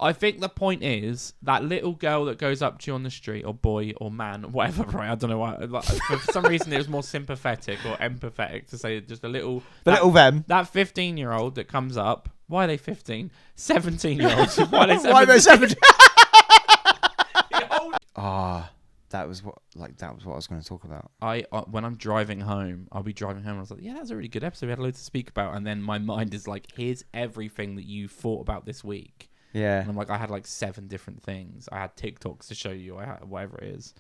I think the point is that little girl that goes up to you on the street, or boy, or man, whatever, right? I don't know why. Like, for some reason, it was more sympathetic or empathetic to say just a little... little them. That 15-year-old that comes up... Why are they 15? 17-year-olds. Why are they 17? Why are they 17? That was what I was going to talk about. When I'm driving home, I'll be driving home and I was like, yeah, that's a really good episode. We had loads to speak about. And then my mind is like, here's everything that you thought about this week. Yeah. And I'm like, I had like 7 different things. I had TikToks to show you. I had whatever it is.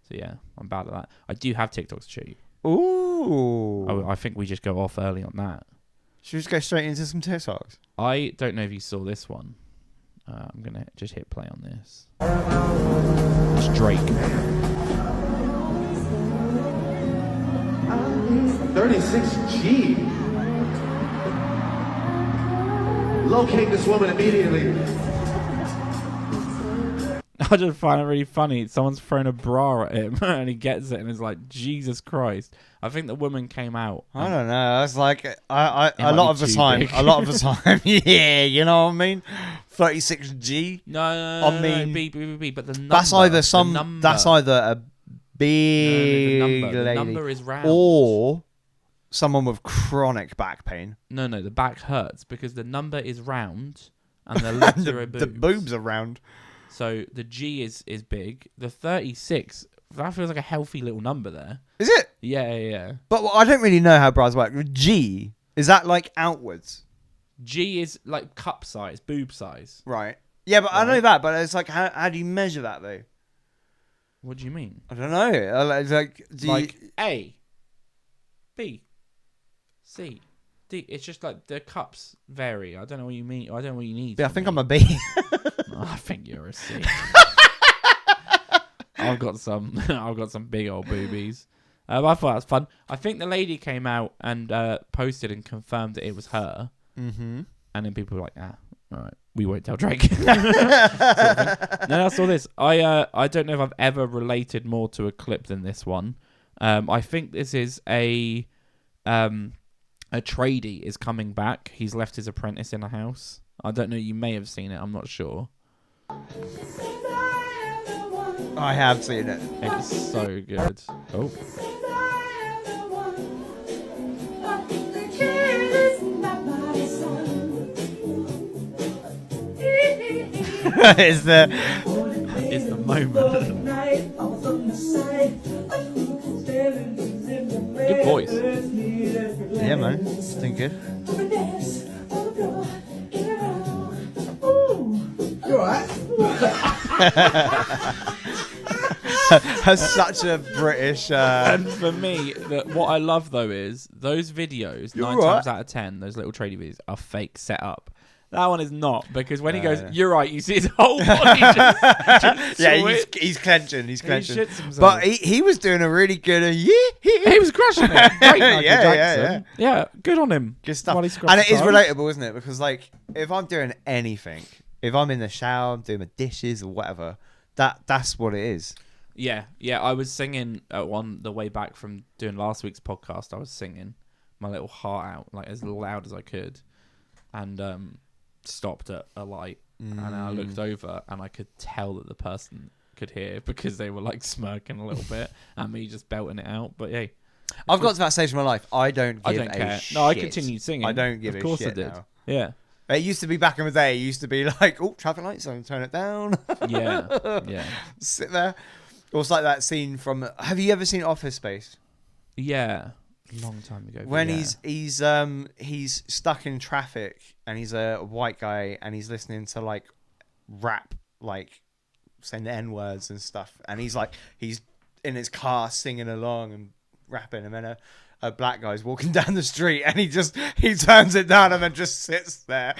So yeah, I'm bad at that. I do have TikToks to show you. Ooh. I think we just go off early on that. Should we just go straight into some TikToks? I don't know if you saw this one. I'm going to just hit play on this. It's Drake. 36G. Locate this woman immediately. I just find it really funny. Someone's thrown a bra at him and he gets it and is like, Jesus Christ. I think the woman came out. I don't know. I was like, a lot of the time, yeah, you know what I mean? 36G. No, B, but the number. That's either that's either a big the number is round. Or someone with chronic back pain. No, the back hurts because the number is round and the legs are boobs. The boobs are round. So the G is big. The 36, that feels like a healthy little number there. Is it? Yeah. But I don't really know how bras work. G, is that like outwards? G is like cup size, boob size. Right. Yeah, but I know that, but it's like, how do you measure that though? What do you mean? I don't know. It's like, A, B, C, D. It's just like the cups vary. I don't know what you mean. I don't know what you need. Yeah, I think I'm a B. I think you're a C. I've got some big old boobies. But I thought that was fun. I think the lady came out and posted and confirmed that it was her. Mm-hmm. And then people were like, all right, we won't tell Drake. Sort of thing. Then I saw this. I don't know if I've ever related more to a clip than this one. I think this is a tradie is coming back. He's left his apprentice in a house. I don't know. You may have seen it. I'm not sure. I have seen it. It's so good. Oh. It's the moment. Good voice. Yeah, man. It's doing good. You alright? Has such a British. And for me, what I love though is those videos. You're 9 right. times out of 10, those little trading videos are fake set up. That one is not, because when he goes, "You're right," you see his whole body just yeah, he's clenching. He's clenching. He shits himself. But he was doing a really good. He was crushing it. Great, Michael Jackson. Yeah, good on him. Good stuff. While he And it is scrubs relatable, isn't it? Because like, if I'm doing anything, if I'm in the shower, I'm doing my dishes or whatever, that's what it is. Yeah. I was singing on the way back from doing last week's podcast. I was singing my little heart out, like as loud as I could, and stopped at a light, and I looked over and I could tell that the person could hear because they were like smirking a little bit and me just belting it out. But hey, I've got to that stage of my life. I don't care. Shit. No, I continued singing. I don't give a shit. Of course I did. Now. Yeah. It used to be back in the day. It used to be like, oh, traffic lights, I'm turn it down. Yeah. Sit there. Or it's like that scene from. Have you ever seen Office Space? Yeah. Long time ago. When he's stuck in traffic and he's a white guy and he's listening to like rap, like saying the N words and stuff, and he's in his car singing along and rapping, and then a black guy's walking down the street and he turns it down and then just sits there.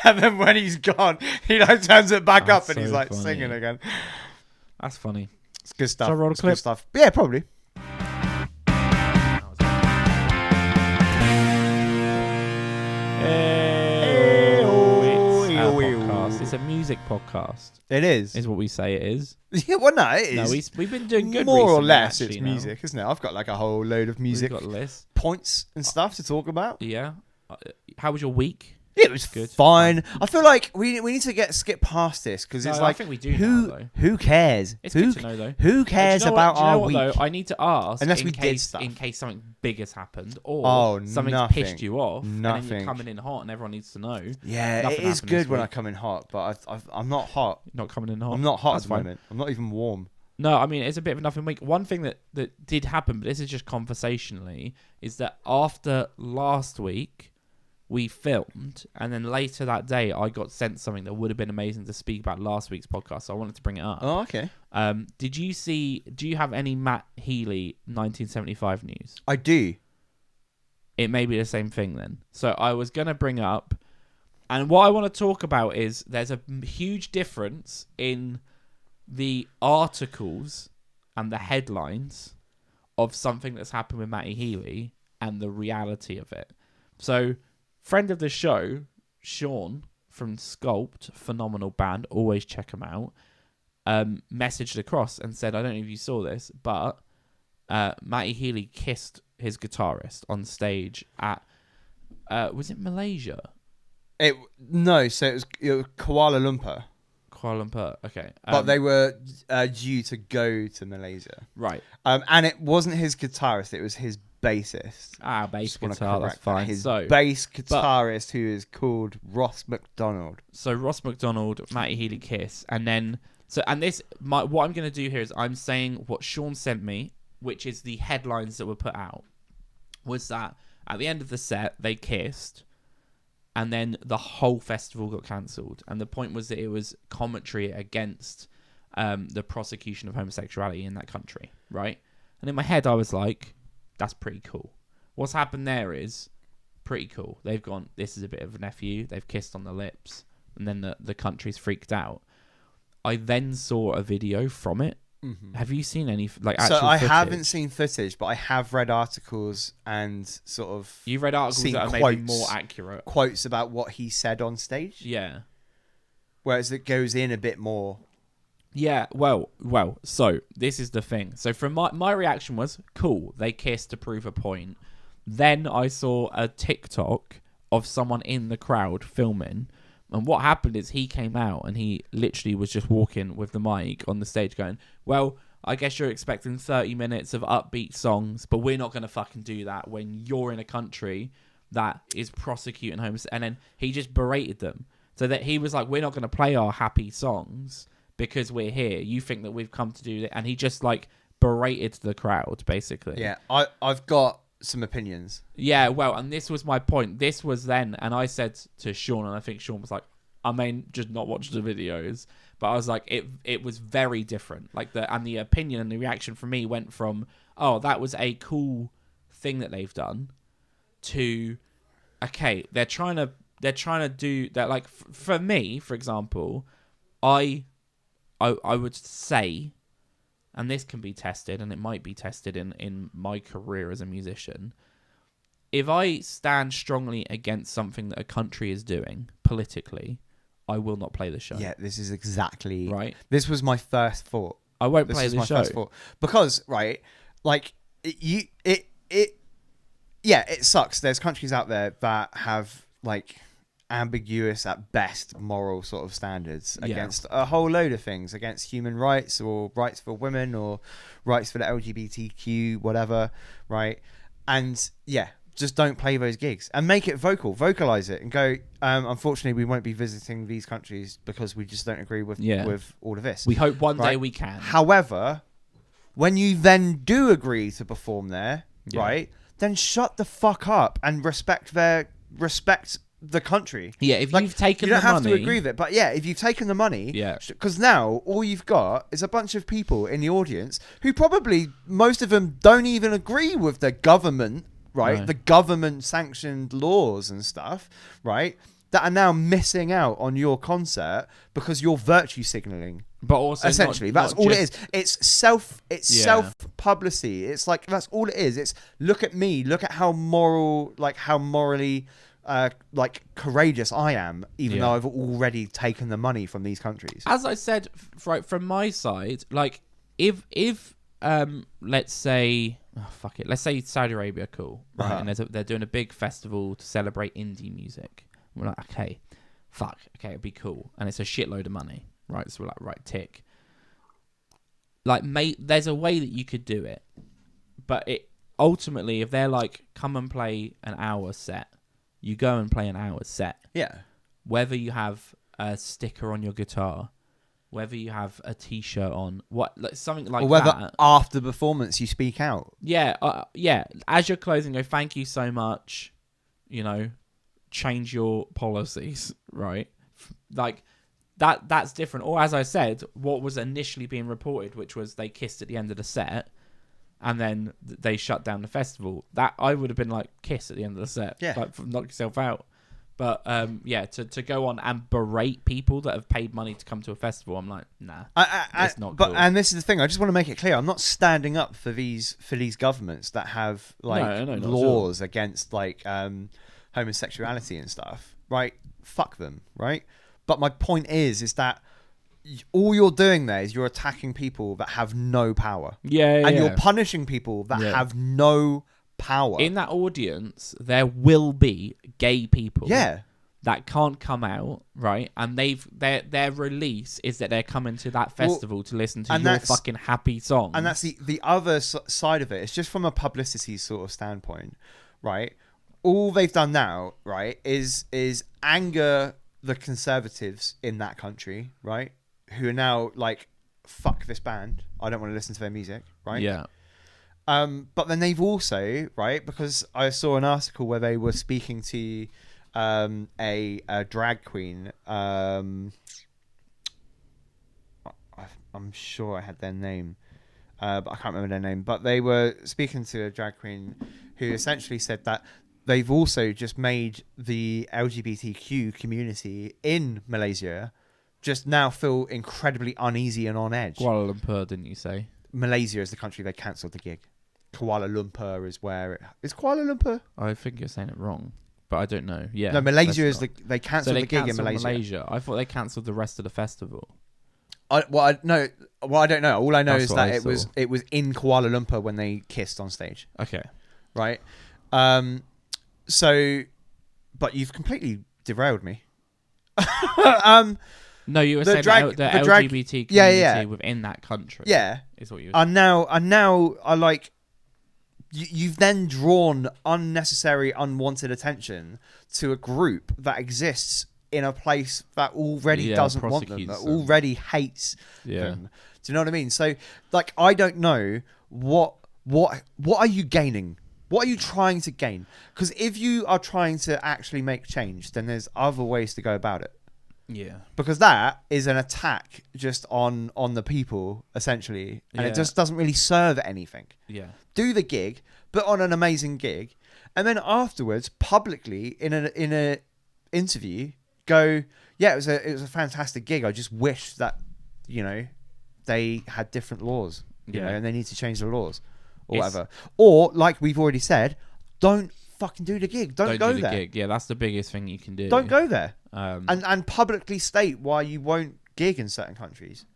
And then when he's gone, he like turns it back up and he's like funny. Singing again. That's funny. It's good stuff. Shall I roll a clip? Good stuff. Yeah, probably. It's a music podcast. It is. Is what we say it is. Yeah, well, no, it is. No, we've been doing good more or recently, less. actually, It's music, isn't it? I've got like a whole load of music We've got a list. points and stuff to talk about. Yeah. How was your week? It was Good. fine. I feel like we need to skip past this because it's No, like I think we do now, though. who cares? It's who, good to know, though. Who cares about do you know our what, week? though? I need to ask Unless in we did case stuff. in case something big has happened or something's nothing. pissed you off, and then Nothing. you're coming in hot, and everyone needs to know. Yeah, Nothing it is happened good this when I week. come in hot, but I'm not hot. Not coming in hot. I'm not hot That's at the fine. moment. I'm not even warm. No, I mean, it's a bit of a nothing week. One thing that did happen, but this is just conversationally, is that after last week, we filmed, and then later that day, I got sent something that would have been amazing to speak about last week's podcast, so I wanted to bring it up. Oh, okay. Do you have any Matt Healy 1975 news? I do. It may be the same thing then. So I was going to bring up, and what I want to talk about is there's a huge difference in the articles and the headlines of something that's happened with Matty Healy and the reality of it. So, friend of the show, Sean from Sculpt, phenomenal band, always check them out, messaged across and said, I don't know if you saw this, but Matty Healy kissed his guitarist on stage at, was it Malaysia? So it was Kuala Lumpur. Kuala Lumpur, okay. But they were due to go to Malaysia. Right. And it wasn't his guitarist, it was his bassist. Bass Just wanna guitar, that's correct that. fine. His So, bass guitarist, who is called Ross McDonald. so Ross McDonald, Matty Healy kiss, and then what I'm going to do here is I'm saying what Sean sent me, which is the headlines that were put out, was that at the end of the set they kissed, and then the whole festival got cancelled, and the point was that it was commentary against the prosecution of homosexuality in that country, right? And in my head I was like, that's pretty cool. What's happened there is pretty cool. They've gone, this is a bit of an FU. They've kissed on the lips, and then the country's freaked out. I then saw a video from it. Mm-hmm. Have you seen any actual So I footage? haven't seen footage, but I have read articles and sort of You've read articles seen that are maybe more accurate. quotes about what he said on stage. Yeah. Whereas it goes in a bit more. Yeah, well, so this is the thing. So from my reaction was, cool, they kissed to prove a point. Then I saw a TikTok of someone in the crowd filming, and what happened is he came out and he literally was just walking with the mic on the stage going, well, I guess you're expecting 30 minutes of upbeat songs, but we're not going to fucking do that when you're in a country that is prosecuting homosexuality. And then he just berated them. So that he was like, we're not going to play our happy songs because we're here. You think that we've come to do that? And he just like berated the crowd, basically. Yeah, I've got some opinions. Yeah, well, and this was my point. This was then, and I said to Sean, and I think Sean was like, I may just not watch the videos, but I was like, it was very different. Like the opinion and the reaction from me went from, oh, that was a cool thing that they've done, to, okay, they're trying to do that. Like for me, for example, I would say, and this can be tested, and it might be tested in my career as a musician, if I stand strongly against something that a country is doing politically, I will not play the show. Yeah, this is exactly right. This was my first thought. I won't play the show because like it sucks. There's countries out there that have like ambiguous at best moral sort of standards against a whole load of things, against human rights or rights for women or rights for the LGBTQ whatever, right? And just don't play those gigs and make it vocalize it and go, unfortunately we won't be visiting these countries because we just don't agree with all of this. We hope one day we can. However, when you then do agree to perform there, right, then shut the fuck up and respect the country. Yeah, if you've taken the money... You don't have to agree with it, but if you've taken the money... Yeah. Because now, all you've got is a bunch of people in the audience who probably, most of them don't even agree with the government, right? No. The government-sanctioned laws and stuff, right? That are now missing out on your concert because you're virtue signalling. But also... Essentially, that's all it is. It's self-publicity. It's like, that's all it is. It's, look at me, look at how morally... courageous I am, even though I've already taken the money from these countries. As I said, right from my side, like if let's say, let's say Saudi Arabia, cool, right, and they're doing a big festival to celebrate indie music, We're like, okay, fuck, okay, it'd be cool, and it's a shitload of money, right? So we're like, right, tick. Like, mate, there's a way that you could do it, but it ultimately, if they're like, come and play an hour set, you go and play an hour set. Yeah. Whether you have a sticker on your guitar, whether you have a T-shirt on, something like that. Or whether after performance you speak out. Yeah, as you're closing, go, thank you so much, change your policies, right? Like, that's different. Or as I said, what was initially being reported, which was they kissed at the end of the set, and then they shut down the festival. That I would have been like, kiss at the end of the set, like, knock yourself out. But to go on and berate people that have paid money to come to a festival, I'm like, nah, it's not cool. And this is the thing. I just want to make it clear. I'm not standing up for these governments that have like laws against like homosexuality and stuff. Right? Fuck them. Right? But my point is that all you're doing there is you're attacking people that have no power. And you're punishing people that have no power. In that audience, there will be gay people that can't come out, right? And their release is that they're coming to that festival to listen to your fucking happy song. And that's the other side of it. It's just from a publicity sort of standpoint, right? All they've done now, right, is anger the conservatives in that country, right? Who are now like, fuck this band, I don't want to listen to their music, right? Yeah. But then they've also, right, because I saw an article where they were speaking to a drag queen. I'm sure I had their name, but I can't remember their name. But they were speaking to a drag queen who essentially said that they've also just made the LGBTQ community in Malaysia just now feel incredibly uneasy and on edge. Kuala Lumpur, didn't you say? Malaysia is the country they cancelled the gig. Kuala Lumpur is where it is. Kuala Lumpur? I think you're saying it wrong, but I don't know. Yeah. No, Malaysia is they cancelled the gig in Malaysia. I thought they cancelled the rest of the festival. I don't know. All I know is that it was in Kuala Lumpur when they kissed on stage. Okay. Right. So, but you've completely derailed me. No, you were saying the LGBT community within that country. Yeah, is what you were And saying. now I like you've then drawn unnecessary, unwanted attention to a group that exists in a place that already doesn't want them, that already hates them. Do you know what I mean? So, like, I don't know what are you gaining? What are you trying to gain? Because if you are trying to actually make change, then there's other ways to go about it. Yeah. Because that is an attack just on the people, essentially. And it just doesn't really serve anything. Yeah. Do the gig, put on an amazing gig, and then afterwards, publicly, in a interview, go, yeah, it was a fantastic gig. I just wish that, they had different laws, you know, and they need to change the laws or whatever. Or, like we've already said, don't fucking do the gig. Don't go there. Gig. Yeah, that's the biggest thing you can do. Don't go there. And publicly state why you won't gig in certain countries.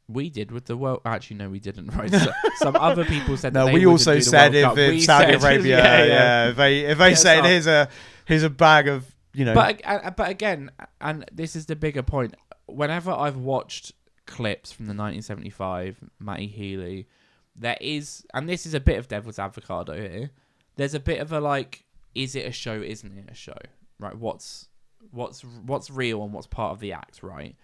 We did with the world. Actually, no, we didn't. Right. So, some other people said. No, that we also said if Saudi Arabia, if they said here's a bag of But again, and this is the bigger point. Whenever I've watched clips from the 1975 Matty Healy, there is, and this is a bit of devil's avocado here. There's a bit of a like, is it a show? Isn't it a show? Right. What's real and what's part of the act? Right.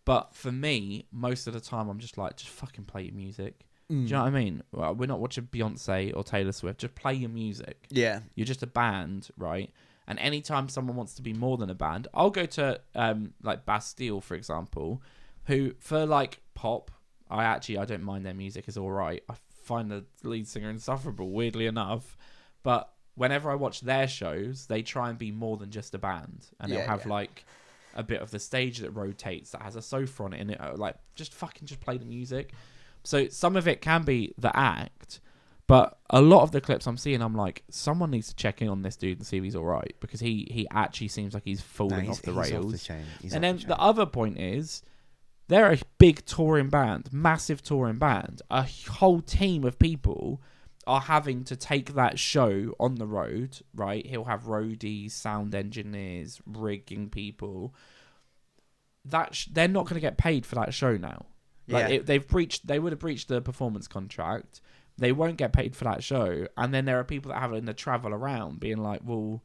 But for me, most of the time, I'm just like, just fucking play your music. Do you know what I mean? Well, we're not watching Beyonce or Taylor Swift. Just play your music. Yeah. You're just a band, right? And anytime someone wants to be more than a band, I'll go to like Bastille, for example, who for like pop, I don't mind their music. It's all right. I find the lead singer insufferable, weirdly enough. But whenever I watch their shows, they try and be more than just a band, and they'll have like a bit of the stage that rotates that has a sofa on it, and it like just play the music. So some of it can be the act, but a lot of the clips I'm seeing, I'm like, someone needs to check in on this dude and see if he's all right, because he actually seems like he's falling off the rails. Off the chain. And then the other point is, they're a big touring band, massive touring band, a whole team of people are having to take that show on the road, right? He'll have roadies, sound engineers, rigging people. They're not going to get paid for that show now. Like they would have breached the performance contract. They won't get paid for that show, and then there are people that have to travel around, being like, "Well,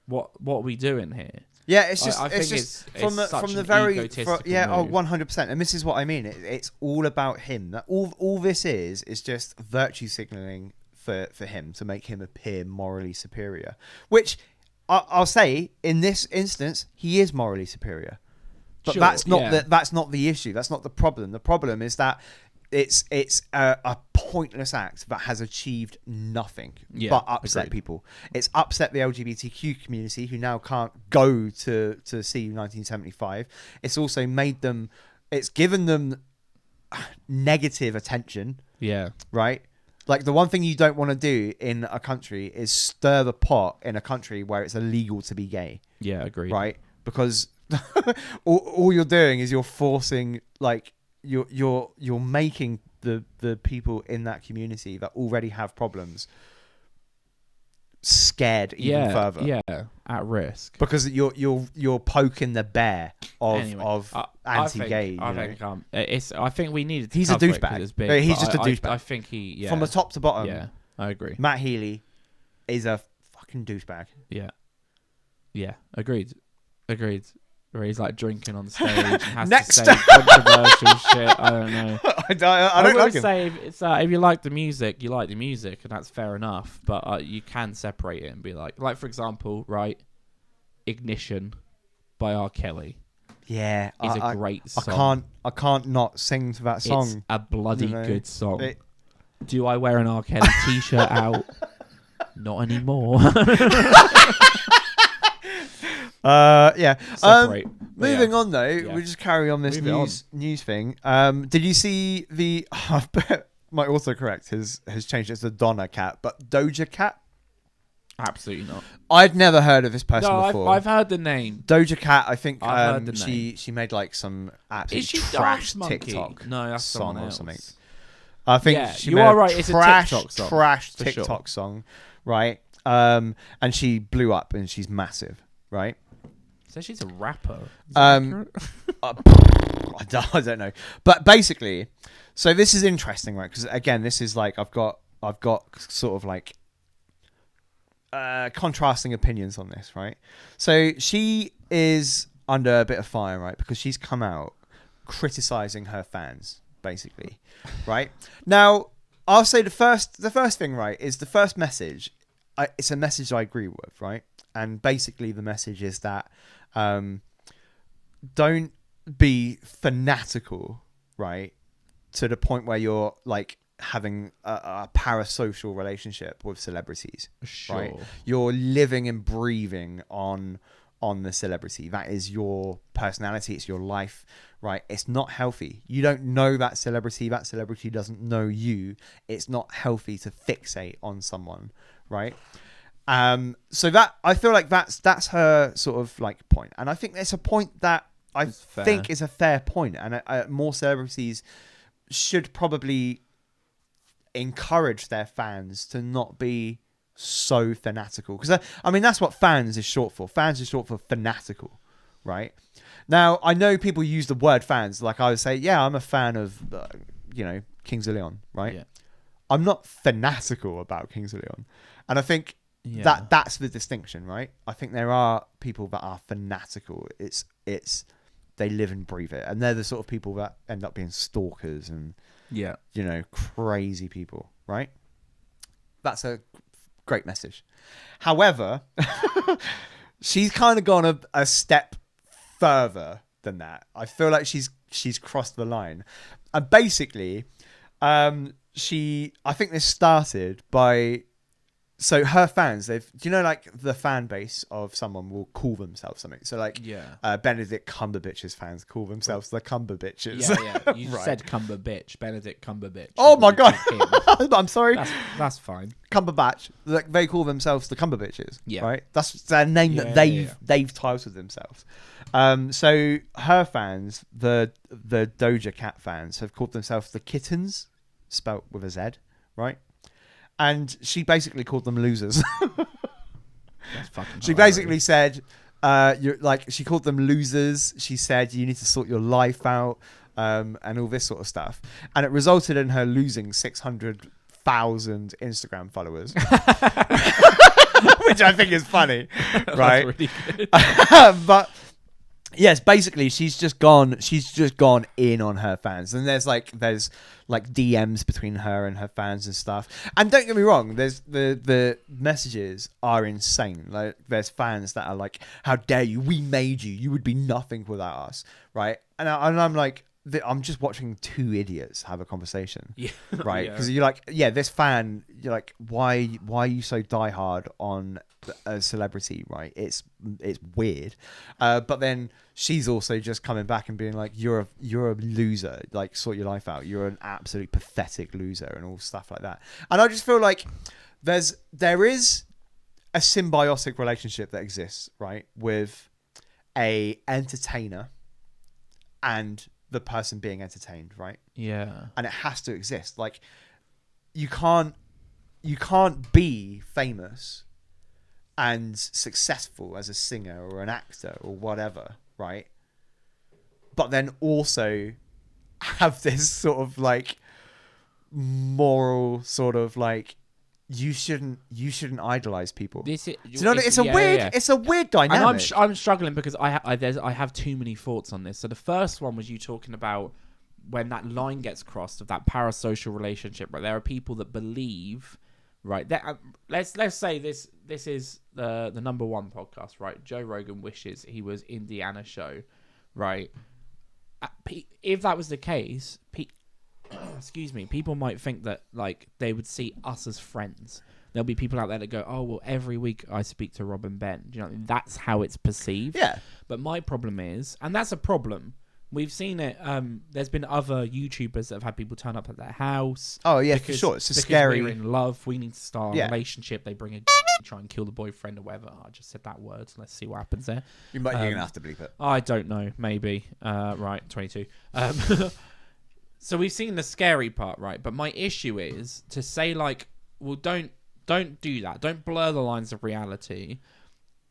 what are we doing here?" Yeah, it's just I it's think just it's from the an very egotistical oh move. 100%. And this is what I mean. It's all about him. That all this is just virtue signaling for him to make him appear morally superior. Which I'll say in this instance, he is morally superior. But Sure, that's not yeah. that's not the issue. That's not the problem. The problem is that it's a pointless act that has achieved nothing but upset agreed. people. It's upset the LGBTQ community who now can't go to see 1975. It's also made them. It's given them negative attention. Yeah. Right. Like the one thing you don't want to do in a country is stir the pot in a country where it's illegal to be gay. Yeah, agreed. Right. Because all you're doing is you're forcing, like, you're making the people in that community that already have problems scared even further. Yeah, at risk. Because you're poking the bear of anti-gay. I think we needed to He's a cover it 'cause douchebag. it's big, He's but just a douchebag. I think he From the top to bottom. Yeah, I agree. Matt Healy is a fucking douchebag. Yeah, agreed. Where he's like drinking on stage and has Next. to say controversial shit. I don't know. I don't will like him. say if you like the music, you like the music, and that's fair enough. But you can separate it and be like for example, right? Ignition by R. Kelly Yeah, is a great song. I can't not sing to that song. It's a bloody You know, good song. Do I wear an R. Kelly t-shirt out? Not anymore. Yeah. Separate. But Moving yeah. on though, Yeah. we'll just carry on this Move it news thing. Did you see the? I bet my autocorrect has changed it to Doja Cat, but Doja Cat. Absolutely not. I'd never heard of this person before. I've heard the name. Doja Cat. I think I've heard the name. she made like some absolute Is she trash Dance Monkey? TikTok No, that's song someone or else. something. I think Yeah, she you made are right, it's a trash, TikTok song, trash for sure. TikTok song, right? And she blew up, and she's massive, right? So she's a rapper. Is Um, that accurate? I don't know, but basically, so this is interesting, right? Because again, this is like I've got sort of like contrasting opinions on this, right? So she is under a bit of fire, right? Because she's come out criticizing her fans, basically, right? Now, I'll say the first thing, right, is the first message. It's a message I agree with, right? And basically, the message is that don't be fanatical, right, to the point where you're like having a parasocial relationship with celebrities, right? You're living and breathing on the celebrity. That is your personality. It's your life, right? It's not healthy. You don't know that celebrity. That celebrity doesn't know you. It's not healthy to fixate on someone, right? So that I feel like that's her sort of like point, and I think it's a point that I think is a fair point, and more celebrities should probably encourage their fans to not be so fanatical, because I mean that's what fans is short for. Fans is short for fanatical, right? Now I know people use the word fans, like I would say, yeah, I'm a fan of Kings of Leon, right? Yeah. I'm not fanatical about Kings of Leon, and I think. Yeah. That's the distinction, right? I think there are people that are fanatical. It's they live and breathe it, and they're the sort of people that end up being stalkers and crazy people, right? That's a great message. However, she's kind of gone a step further than that. I feel like she's crossed the line, and basically, I think this started by. So her fans, do you know, like the fan base of someone will call themselves something. So like, Benedict Cumberbatch's fans call themselves the Cumberbitches. Yeah. You Right. said Cumberbitch, Benedict Cumberbitch. Oh my god! I'm sorry, That's fine. Cumberbatch. Like, they call themselves the Cumberbitches. Yeah. Right. That's their name that they've titled themselves. So her fans, the Doja Cat fans, have called themselves the Kittens, spelt with a Z, right? and she basically called them losers. That's fucking She hilarious. basically said, "You're like." She called them losers. She said, "You need to sort your life out," and all this sort of stuff. And it resulted in her losing 600,000 Instagram followers, which I think is funny, right? That's really good. But yes, basically, she's just gone in on her fans, and there's like DMs between her and her fans and stuff. And don't get me wrong, there's the messages are insane. Like there's fans that are like, "How dare you? We made you. You would be nothing without us," right? And I'm like, I'm just watching two idiots have a conversation, Yeah. right? Yeah. Because you're like, yeah, this fan, you're like, why are you so diehard on a celebrity, right? It's weird, but then she's also just coming back and being like, you're a loser, like sort your life out, you're an absolute pathetic loser, and all stuff like that. And I just feel like there is a symbiotic relationship that exists, right, with a entertainer and the person being entertained, right? Yeah. And it has to exist. Like you can't be famous and successful as a singer or an actor or whatever, right? But then also have this sort of like moral sort of like you shouldn't idolize people. This is, Do you know what it's a weird it's a weird dynamic. And I'm struggling because I have too many thoughts on this. So the first one was you talking about when that line gets crossed of that parasocial relationship, right? There are people that believe, right? That let's say this is the number one podcast, right? Joe Rogan wishes he was Indiana show, right? If that was the case, excuse me, people might think that like they would see us as friends. There'll be people out there that go, "Oh well, every week I speak to Rob and Ben." Do you know, that's how it's perceived. Yeah. But my problem is, and that's a problem. We've seen it. There's been other YouTubers that have had people turn up at their house. Oh yeah, for sure. It's a because scary. we're in love. We need to start a Yeah. relationship. They bring a try and kill the boyfriend or whatever. I just said that word. Let's see what happens there. You're gonna have to bleep it. I don't know. Maybe. Right. 22. So we've seen the scary part, right? But my issue is to say like, well, don't do that. Don't blur the lines of reality.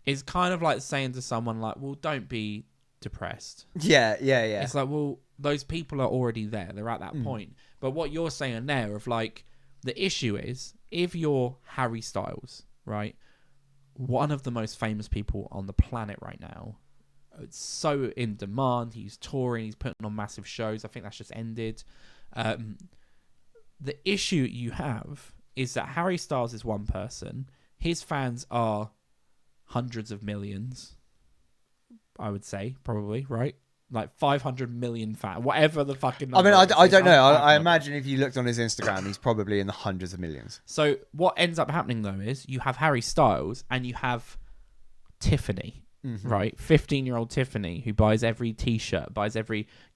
Is kind of like saying to someone like, well, don't be depressed. Yeah. It's like, well, those people are already there. They're at that point. But what you're saying there of like, the issue is if you're Harry Styles, right? One of the most famous people on the planet right now. It's so in demand. He's touring. He's putting on massive shows. I think that's just ended. The issue you have is that Harry Styles is one person. His fans are hundreds of millions. I would say probably, right? Like 500 million fans, whatever the fucking number. I mean, I is. don't know. I number. imagine if you looked on his Instagram, he's probably in the hundreds of millions. So what ends up happening though is you have Harry Styles and you have Tiffany, right? 15-year-old Tiffany who buys every T-shirt,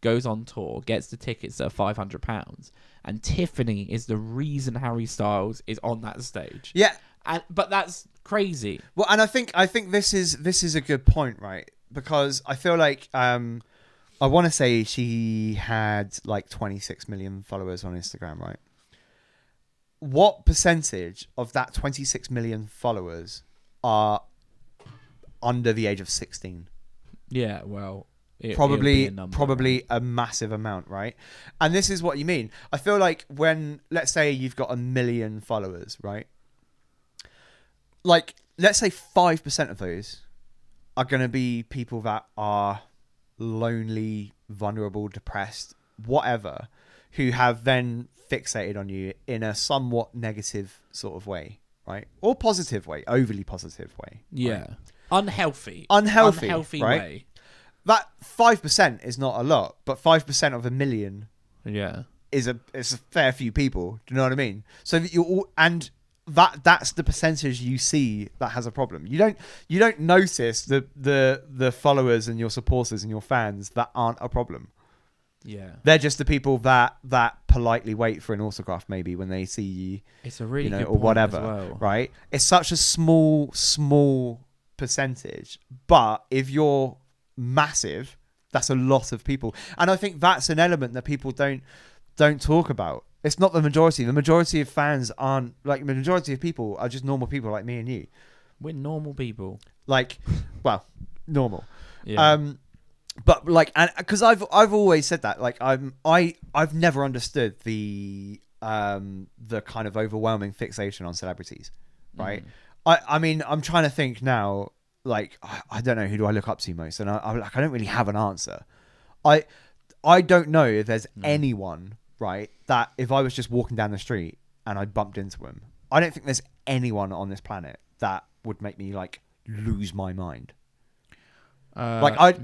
goes on tour, gets the tickets that are £500, and Tiffany is the reason Harry Styles is on that stage. Yeah, But that's crazy. well, and I think this is a good point, right? Because I feel like I want to say she had like 26 million followers on Instagram, right? What percentage of that 26 million followers are under the age of 16? Yeah, well, Probably a massive amount, right? And this is what you mean. I feel like when, let's say you've got 1 million followers, right? Like, let's say 5% of those are going to be people that are lonely, vulnerable, depressed, whatever, who have then fixated on you in a somewhat negative sort of way, right? Or positive way, overly positive way. Yeah. Right? Unhealthy Right? way. That 5% is not a lot, but 5% of 1 million Yeah. is a fair few people. Do you know what I mean? So that you all, and that's the percentage you see that has a problem. You don't notice the followers and your supporters and your fans that aren't a problem. Yeah. They're just the people that politely wait for an autograph maybe when they see you. It's a really good or point whatever, as well. right? It's such a small percentage, but if you're massive, that's a lot of people, and I think that's an element that people don't talk about. It's not the majority. The majority of fans aren't like the majority of people are just normal people like me and you. We're normal people. Like, well, normal. Yeah. But like, and because I've always said that, like, I've never understood the kind of overwhelming fixation on celebrities, right? I mean, I'm trying to think now. Like, I don't know, who do I look up to most, and I don't really have an answer. I don't know if there's anyone, right, that if I was just walking down the street and I bumped into him, I don't think there's anyone on this planet that would make me like lose my mind. Like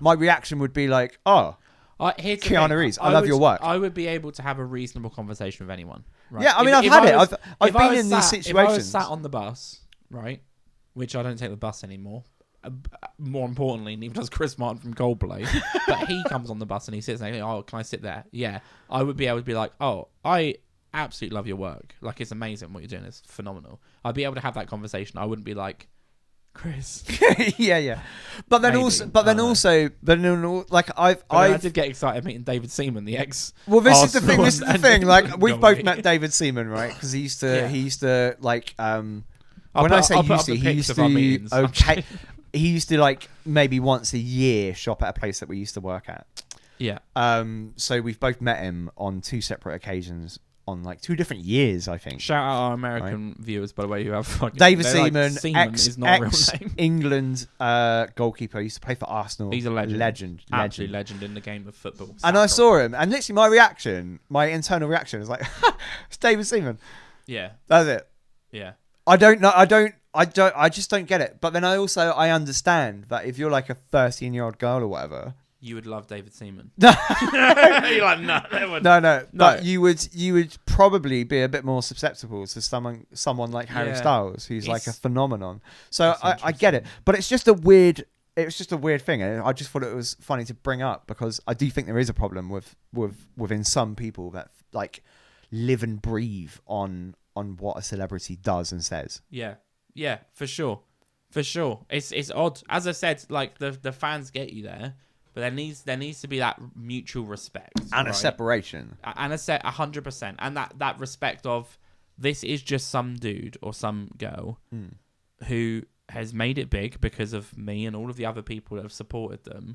my reaction would be like, oh, Keanu Reeves, I love your work. I would be able to have a reasonable conversation with anyone. Right? Yeah, I mean, I've had it. I've been in these situations. If I was sat on the bus, right, which I don't take the bus anymore. More importantly, neither does Chris Martin from Coldplay. But he comes on the bus and he sits there. Oh, can I sit there? Yeah, I would be able to be like, oh, I absolutely love your work. Like, it's amazing what you're doing. It's phenomenal. I'd be able to have that conversation. I wouldn't be like, Chris. yeah. But then I did get excited meeting David Seaman, the ex. Well, this is the thing. Like, we've both met David Seaman, right? Because he used to like when I say he used to like maybe once a year shop at a place that we used to work at. Yeah. So we've both met him on two separate occasions on like 2 different years, I think. Shout out our American viewers, by the way, who have fucking David Seaman, Seaman is not a real name. England goalkeeper. He used to play for Arsenal. He's a legend. Absolute legend in the game of football. And I saw him, and literally my internal reaction was like, it's David Seaman. Yeah. That's it. Yeah. I just don't get it. But then I understand that if you're like a 13-year-old girl or whatever, you would love David Seaman. You're like, no. But you would probably be a bit more susceptible to someone like Harry Styles, who's like a phenomenon. So I get it, but it's just a weird thing, and I just thought it was funny to bring up because I do think there is a problem within some people that like live and breathe on what a celebrity does and says. Yeah, for sure. It's odd. As I said, like the fans get you there. But there needs to be that mutual respect and a separation, and 100%, and that respect of this is just some dude or some girl who has made it big because of me and all of the other people that have supported them,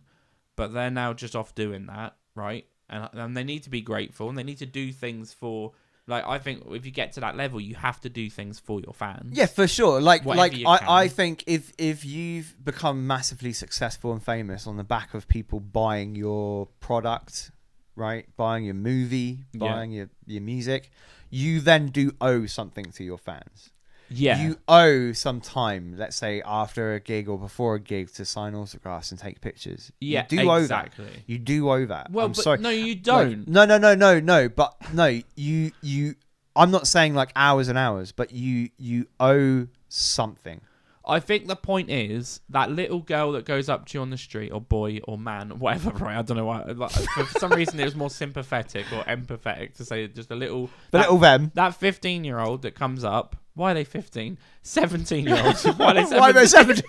but they're now just off doing that, right? And they need to be grateful and they need to do things for. Like, I think if you get to that level, you have to do things for your fans. Yeah, for sure. I think if you've become massively successful and famous on the back of people buying your product, right? Buying your movie, buying your music, you then do owe something to your fans. Yeah. You owe some time, let's say after a gig or before a gig, to sign autographs and take pictures. Yeah, you do owe that. You do owe that. Well, sorry. No, you don't. Like, no. But no, you. I'm not saying like hours and hours, but you owe something. I think the point is that little girl that goes up to you on the street, or boy, or man, whatever, right? I don't know why. Like, for some reason, it was more sympathetic or empathetic to say just a little... That 15-year-old that comes up... Why are they 15? 17-year-olds. Why are they 17? Why are they 17?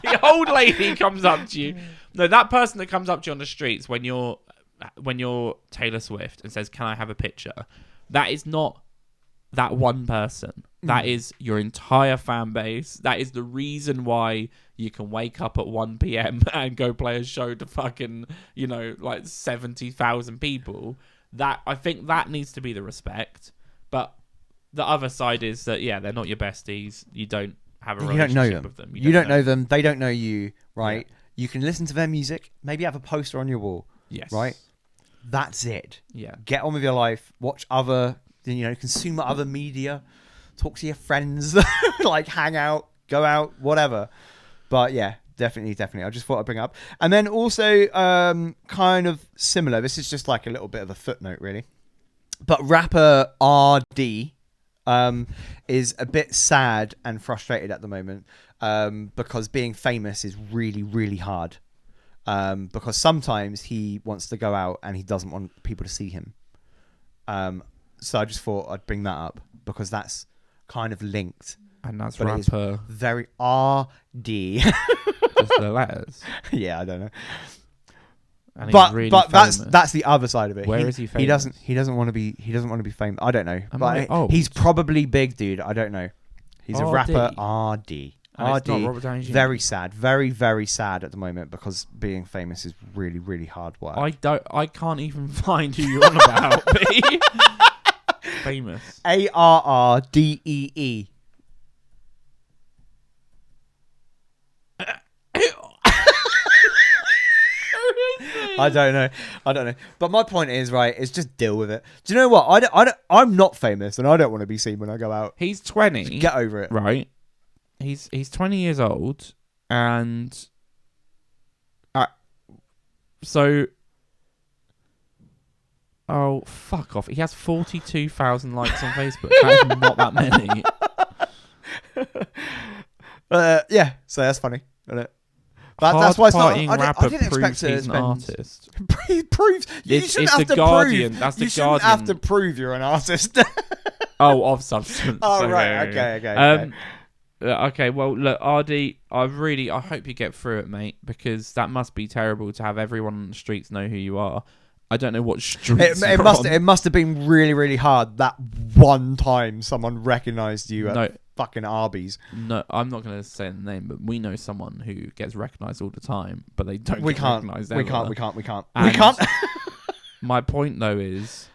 The old lady comes up to you. No, that person that comes up to you on the streets when you're Taylor Swift and says, "Can I have a picture?" That is not that one person. That is your entire fan base. That is the reason why you can wake up at 1 p.m. and go play a show to fucking, like 70,000 people. That, I think that needs to be the respect. But the other side is that, they're not your besties. You don't have a relationship with them. You don't know them. They don't know you, right? Yeah. You can listen to their music. Maybe have a poster on your wall. Yes. Right? That's it. Yeah. Get on with your life. Watch other, consume other media. Talk to your friends. Like, hang out. Go out. Whatever. But, yeah. Definitely. I just thought I'd bring it up. And then also, kind of similar. This is just like a little bit of a footnote, really. But rapper RD... is a bit sad and frustrated at the moment because being famous is really, really hard. Because sometimes he wants to go out and he doesn't want people to see him. So I just thought I'd bring that up because that's kind of linked. And that's rapper. Very RD. Just the letters. Yeah, I don't know. And he's But really but famous. that's the other side of it. Where is he famous? He doesn't want to be famous. I don't know. Am But I old? he's probably big, dude. I don't know. He's a rapper. RD. RD. And it's not RD. Robert Downey Jr. Very sad. Very, very sad at the moment because being famous is really, really hard work. I can't even find who you're on about. B. Famous. ARRDEE. I don't know. But my point is, right, is just deal with it. Do you know what? I'm not famous and I don't want to be seen when I go out. He's 20. Get over it. Right. He's 20 years old and so oh fuck off. He has 42,000 likes on Facebook. That's not that many. Yeah, so that's funny, isn't it? That's why it's not. I didn't expect to he's spend. an artist. Proves you It's shouldn't have the to Guardian. prove. That's the you shouldn't have to Guardian. prove you're an artist. Oh, of substance. Oh, right. Okay. Okay, well, look, RD, I hope you get through it, mate, because that must be terrible to have everyone on the streets know who you are. I don't know what streets It must have been really, really hard that one time someone recognised you at fucking Arby's. No, I'm not going to say the name, but we know someone who gets recognised all the time, but they don't get recognised ever. We can't. And my point, though, is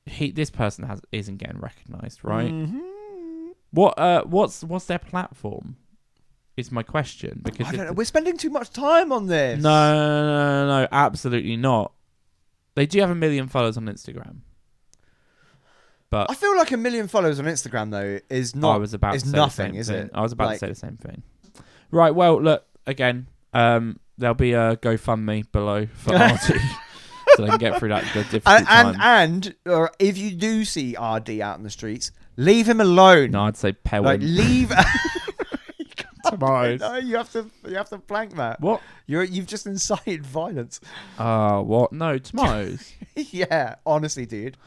this person isn't getting recognised, right? Mm-hmm. What's their platform? Is my question, because I don't know. We're spending too much time on this. No, absolutely not. They do have 1 million followers on Instagram, but I feel like 1 million followers on Instagram though is not. I was about to say nothing, the is same it? thing. I was about to say the same thing. Right. Well, look again. There'll be a GoFundMe below for Artie, so they can get through that the difficult time. And if you do see RD out in the streets, leave him alone. No, I'd say Pewin. Like leave. Tomatoes. No, you have to blank that. What? You've just incited violence. What? No, tomatoes. Yeah, honestly, dude.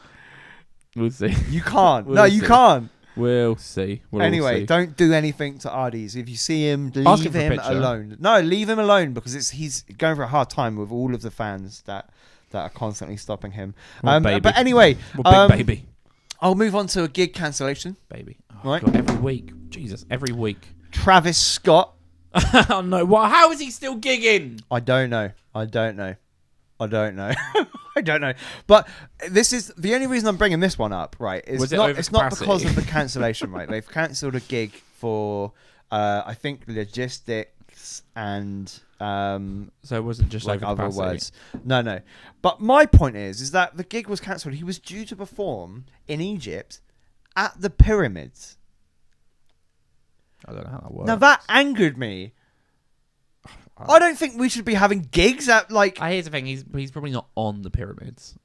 We'll see. You can't. We'll No, you see. can't. We'll see. Anyway, see. don't do anything to RDs. If you see him, Ask leave him for a him picture. alone. No, leave him alone because he's going for a hard time with all of the fans that are constantly stopping him. Baby. But anyway, What big baby? I'll move on to a gig cancellation. Baby. Oh, Right. God, every week. Jesus, every week. Travis Scott. Oh no! What? How is he still gigging? I don't know. I don't know. But this is the only reason I'm bringing this one up, right? Was it not. over It's not capacity? because of the cancellation, right? They've cancelled a gig for, I think, logistics and So it wasn't just like over other capacity. words. No. But my point is that the gig was cancelled. He was due to perform in Egypt at the pyramids. I don't know how that works. Now that angered me. I don't think we should be having gigs at like. Here's the thing: he's probably not on the pyramids.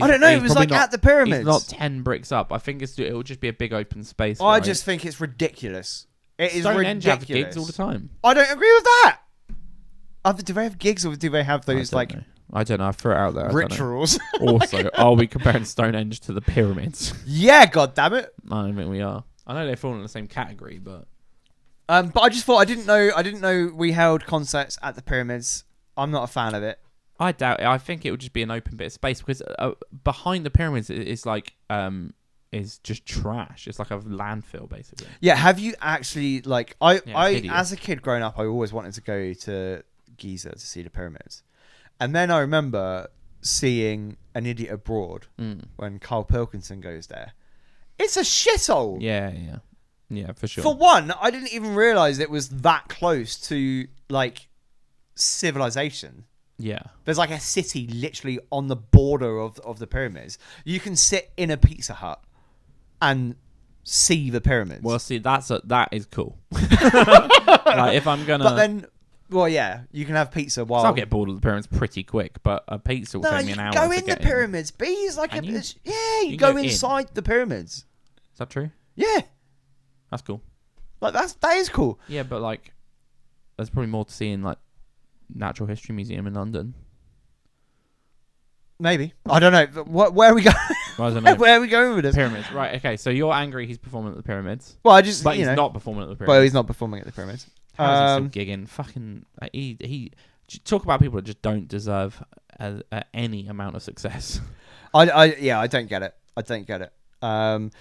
I don't know. It was like at the pyramids. He's not 10 bricks up. I think it'll just be a big open space. I right? just think it's ridiculous. It is Stonehenge have ridiculous. gigs all the time. I don't agree with that. Do they have gigs or do they have those like I don't know. I threw it out there. rituals? Also, are we comparing Stonehenge to the pyramids? Yeah, god damn it. I don't think we are. I know they fall in the same category, but But I just thought I didn't know we held concerts at the pyramids. I'm not a fan of it. I doubt it. I think it would just be an open bit of space because behind the pyramids is like is just trash. It's like a landfill basically. Yeah, have you actually like I hideous. as a kid growing up I always wanted to go to Giza to see the pyramids. And then I remember seeing An Idiot Abroad when Carl Pilkington goes there. It's a shithole. Yeah, for sure. For one, I didn't even realise it was that close to like civilization. Yeah. There's like a city literally on the border of the pyramids. You can sit in a Pizza Hut and see the pyramids. Well, see, that is cool. Like if I'm gonna, but then, well, yeah, you can have pizza while. I'll get bored of the pyramids pretty quick, but a pizza will take me an hour. Go to in get the pyramids. B is like Can you? you can go go in. inside the pyramids. Is that true? Yeah, That's cool. like that is cool. Yeah, but like, there's probably more to see in like Natural History Museum in London. Maybe I don't know. Where are we going? I don't know. Where are we going with this? Pyramids, right? Okay, so you're angry he's performing at the pyramids, Well, I just but you he's know. not performing at the pyramids. Well, he's not performing at the pyramids. How is he still gigging? Fucking he talk about people that just don't deserve any amount of success. I don't get it. I don't get it. And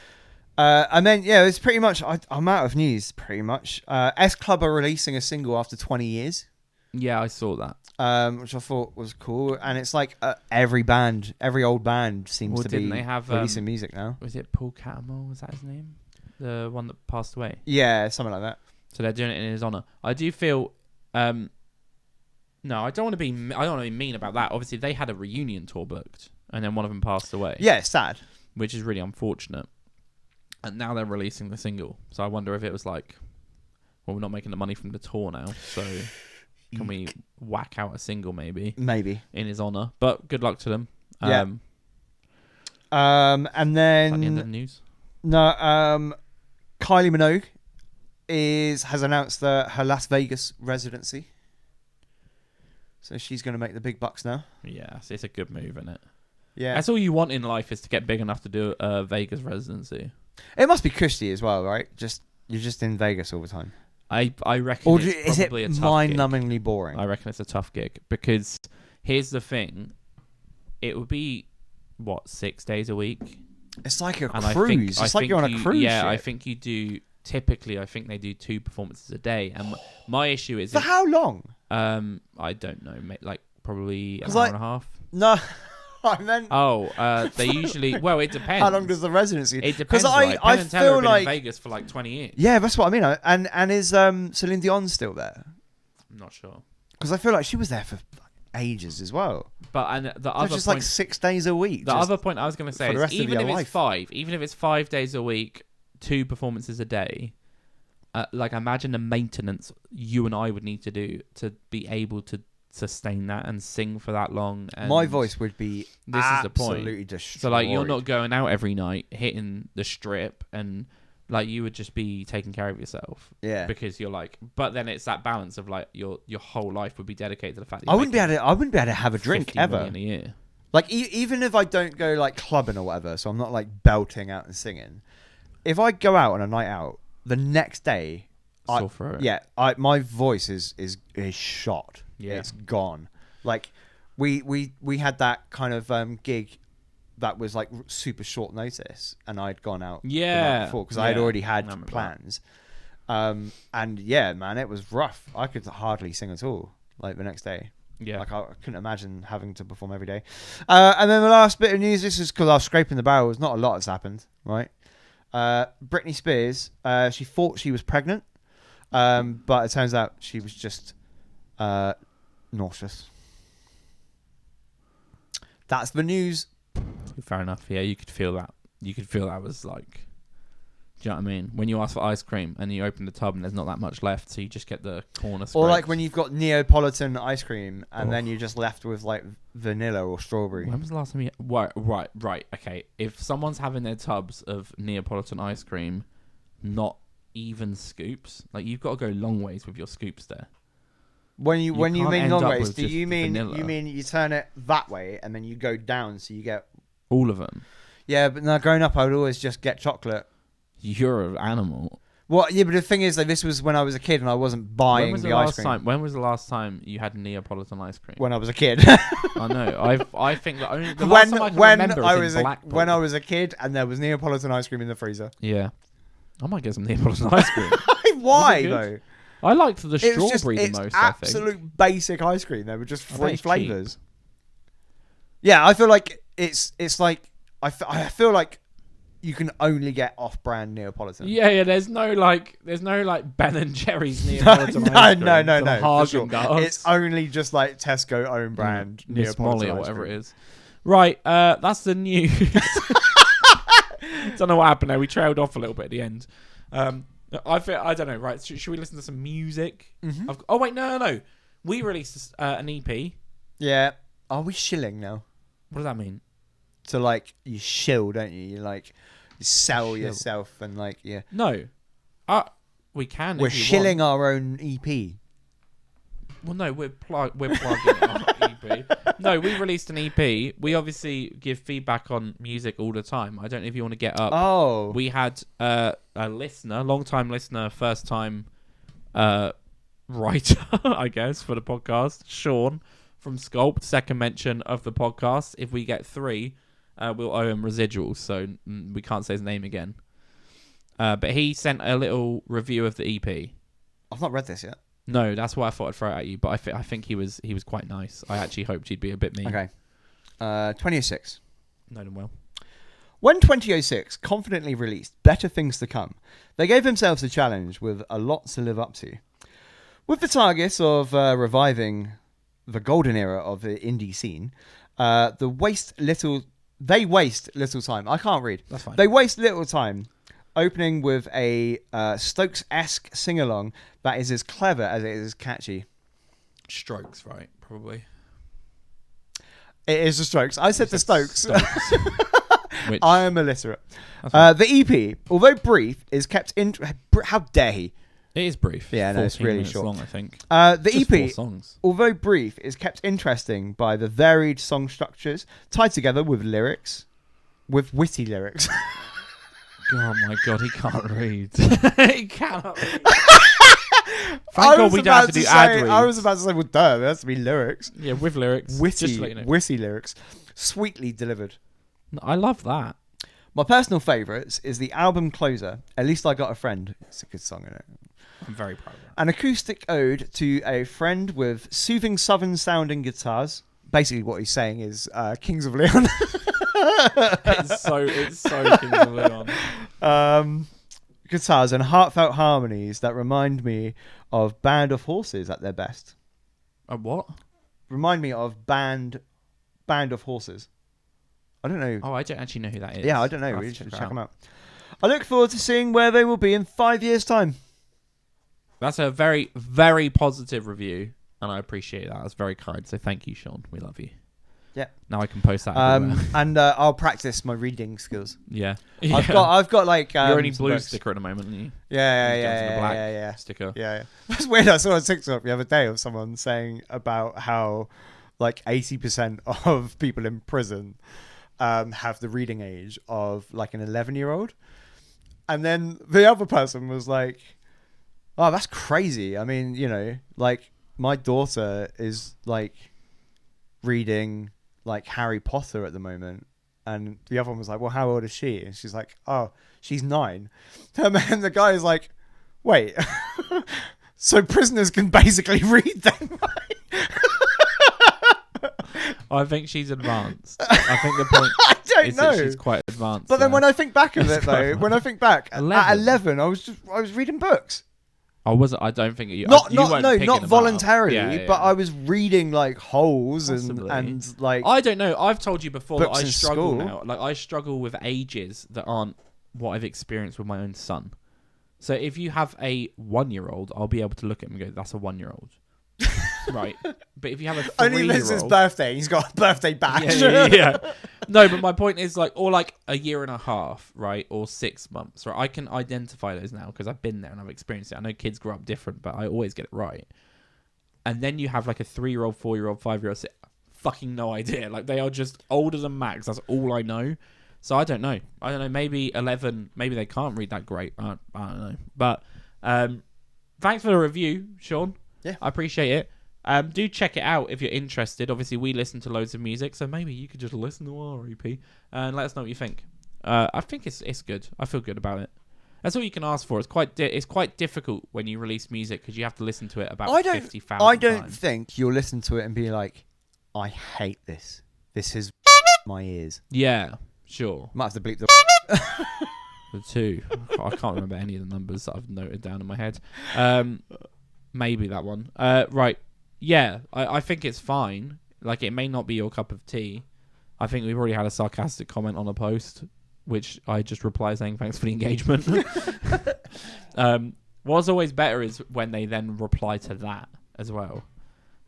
then it's pretty much. I'm out of news. Pretty much. S Club are releasing a single after 20 years. Yeah, I saw that. Which I thought was cool, and it's like every old band seems to be releasing music now. Was it Paul Catamol? Was that his name? The one that passed away. Yeah, something like that. So they're doing it in his honor. I do feel. No, I don't want to be. I don't want to be mean about that. Obviously, they had a reunion tour booked, and then one of them passed away. Yeah, it's sad. Which is really unfortunate. And now they're releasing the single. So I wonder if it was like, well, we're not making the money from the tour now, so can we whack out a single maybe? Maybe. In his honor. But good luck to them. Yeah. And then... Is that the end of the news? No, Kylie Minogue has announced her Las Vegas residency. So she's going to make the big bucks now. Yeah, it's a good move, isn't it? Yeah. That's all you want in life is to get big enough to do a Vegas residency. It must be cushy as well, right? You're just in Vegas all the time. I reckon or it's probably a tough mind-numbingly boring? I reckon it's a tough gig because here's the thing. It would be, 6 days a week? It's like a cruise. It's like you're on a cruise ship. I think you do... Typically, I think they do 2 performances a day. And my issue is... For how long? I don't know. Like, probably an hour and a half. No... I meant... they usually... Well, it depends. How long does the residency... It depends, right? I feel like... in Vegas for like 20 years. Yeah, that's what I mean. And is Celine Dion still there? I'm not sure. Because I feel like she was there for ages as well. But and the other just point, like 6 days a week. The other point I was going to say is even if it's 5 days a week, 2 performances a day, like imagine the maintenance you and I would need to do to be able to sustain that and sing for that long. And my voice would be absolutely destroyed. So like you're not going out every night hitting the strip and like you would just be taking care of yourself. Yeah. Because you're like, but then it's that balance of like your whole life would be dedicated to the fact that I wouldn't be able to have a drink ever a year. Like even if I don't go like clubbing or whatever, so I'm not like belting out and singing. If I go out on a night out, the next day, my voice is shot. Yeah, it's gone. Like we had that kind of gig that was like super short notice, and I'd gone out the night before because I had already had plans. And yeah, man, it was rough. I could hardly sing at all. Like the next day. Yeah, like I couldn't imagine having to perform every day. And then the last bit of news. This is because I was scraping the barrels. Not a lot has happened, right? Britney Spears. She thought she was pregnant, but it turns out she was just nauseous. That's the news. Fair enough. Yeah, you could feel that. You could feel that was like... Do you know what I mean? When you ask for ice cream and you open the tub and there's not that much left, so you just get the corner scraped. Or like when you've got Neapolitan ice cream and then you're just left with like vanilla or strawberry. When was the last time you... Right. Okay. If someone's having their tubs of Neapolitan ice cream, not even scoops, like you've got to go long ways with your scoops there. When you mean long ways, do you mean you turn it that way and then you go down so you get all of them? Yeah, but now growing up, I would always just get chocolate. You're an animal. Well, yeah, but the thing is, like, this was when I was a kid and I wasn't buying the ice cream. When was the last time you had Neapolitan ice cream? When I was a kid. I know. I think the only the last time I can remember is in Blackpool. When I was a kid and there was Neapolitan ice cream in the freezer. Yeah, I might get some Neapolitan ice cream. Why though? I liked the strawberry the most. Absolute basic ice cream. They were just three flavors. Yeah, I feel like it's like I feel like you can only get off-brand Neapolitan. Yeah. There's no like Ben and Jerry's Neapolitan ice cream. No. Sure. It's only just like Tesco own brand Neapolitan or whatever it is. Right. That's the news. Don't know what happened there. We trailed off a little bit at the end. I don't know. Right? Should we listen to some music? Mm-hmm. Oh wait, no. We released an EP. Yeah. Are we shilling now? What does that mean? So like you shill, don't you? You like you sell yourself and like yeah. No, we can. We're shilling our own EP. Well, no, we're plugging our EP. No, we released an EP. We obviously give feedback on music all the time. I don't know if you want to get up. Oh, we had a listener, long-time listener, first time writer, I guess, for the podcast, Sean from Sculpt, second mention of the podcast. If we get 3, we'll owe him residuals, so we can't say his name again. But he sent a little review of the EP. I've not read this yet. No, that's why I thought I'd throw it at you. But I think he was quite nice. I actually hoped he'd be a bit mean. Okay. 2006. Know them well. When 2006 confidently released Better Things to Come, they gave themselves a challenge with a lot to live up to. With the target of reviving the golden era of the indie scene, they waste little time. I can't read. That's fine. They waste little time opening with a Stokes-esque sing-along that is as clever as it is catchy. Strokes, right? Probably. It is the Strokes. I said the Stokes. Which, I am illiterate. The EP, although brief, is kept in... How dare he? it is brief. Yeah, no, it's 14 really minutes short. long, I think. The Just 4 EP, songs. although brief, is kept interesting by the varied song structures tied together with lyrics, with witty lyrics. Oh my god, he can't read. He cannot read. Thank God we don't have to do ad reads. I was about to say, well, duh, there has to be lyrics. Yeah, with lyrics. Just to let you know. Witty lyrics. Sweetly delivered. I love that. My personal favourites is the album closer, At Least I Got a Friend. It's a good song, isn't it? I'm very proud of that. An acoustic ode to a friend with soothing southern sounding guitars. Basically what he's saying is Kings of Leon. It's so Kings of Leon. Guitars and heartfelt harmonies that remind me of Band of Horses at their best. What? Remind me of Band of Horses. I don't know. Oh, I don't actually know who that is. Yeah, I don't know. I'll have We to should check check it them out. I look forward to seeing where they will be in 5 years' time. That's a very, very positive review, and I appreciate that. That's very kind. So thank you, Sean. We love you. Yeah. Now I can post that everywhere. And I'll practice my reading skills. Yeah. I've got like You're only some blue books. sticker at the moment, aren't you? Yeah, The black yeah. sticker. Yeah. It's weird. I saw a TikTok the other day of someone saying about how like 80% of people in prison have the reading age of like an 11-year-old. And then the other person was like, oh, that's crazy. I mean, you know, like my daughter is like reading like Harry Potter at the moment. And the other one was like, well, how old is she? And she's like, oh, she's 9. And then the guy is like, wait, so prisoners can basically read them? I think she's advanced. I think the point I don't is know. that she's quite advanced. But then when I think back of it, It's quite though, when I think back, 11. at 11, I was reading books. I don't think you. Not you weren't picking not them up. voluntarily, Yeah. but I was reading like Holes Possibly. and like. I don't know. I've told you before that Books I in struggle school. now. Like I struggle with ages that aren't what I've experienced with my own son. So if you have a 1-year-old, I'll be able to look at him and go, "That's a 1-year-old." Right. But if you have a 3-year-old, only missed his birthday. He's got a birthday badge. yeah. No, but my point is like, or like a year and a half, right, or 6 months, right? I can identify those now because I've been there and I've experienced it. I know kids grow up different, but I always get it right. And then you have like a 3-year-old, 4-year-old, 5-year-old. Fucking no idea. Like they are just older than Max. That's all I know. So I don't know. Maybe 11. Maybe they can't read that great. I don't know. But thanks for the review, Sean. Yeah, I appreciate it. Do check it out if you're interested. Obviously, we listen to loads of music, so maybe you could just listen to our EP and let us know what you think. I think it's good. I feel good about it. That's all you can ask for. It's quite difficult when you release music because you have to listen to it about 50,000 times. I don't think you'll listen to it and be like, I hate this. This is my ears. Yeah, sure. Might have to bleep the. The 2. I can't remember any of the numbers that I've noted down in my head. Maybe that one. Right. Yeah, I think it's fine. Like, it may not be your cup of tea. I think we've already had a sarcastic comment on a post, which I just reply saying thanks for the engagement. What's always better is when they then reply to that as well.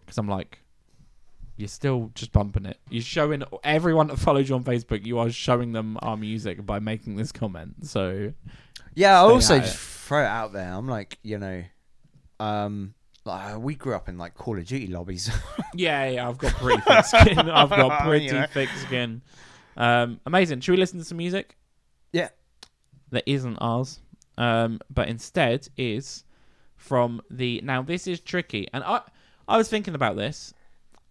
Because I'm like, you're still just bumping it. You're showing everyone that follows you on Facebook, you are showing them our music by making this comment. So, Yeah, I stay also at just it. throw it out there. I'm like, you know, like, we grew up in like Call of Duty lobbies. Yeah, I've got pretty thick skin. I've got pretty You know. thick skin. Amazing. Should we listen to some music? Yeah. That isn't ours. But instead is from the... Now, this is tricky. And I was thinking about this,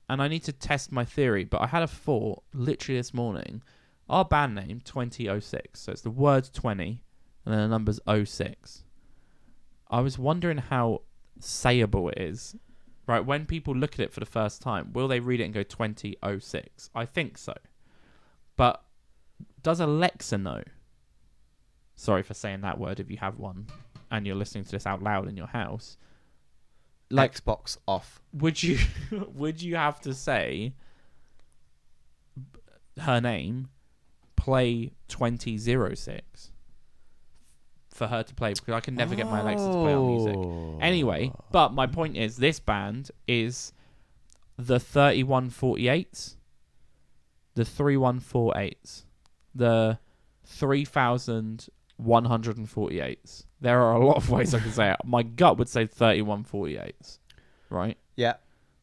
and I need to test my theory, but I had a thought literally this morning. Our band name, 2006. So it's the word 20, and then the number's 06. I was wondering how sayable it is. Right, when people look at it for the first time, will they read it and go 2006? I think so. But does Alexa know? Sorry for saying that word if you have one and you're listening to this out loud in your house. Like, Xbox off. Would you have to say her name, play 2006 for her to play? Because I can never get my Alexa to play our music. Anyway, but my point is this band is the 3148s, the 3148s, the 3148s. There are a lot of ways I can say it. My gut would say 3148s, right? Yeah.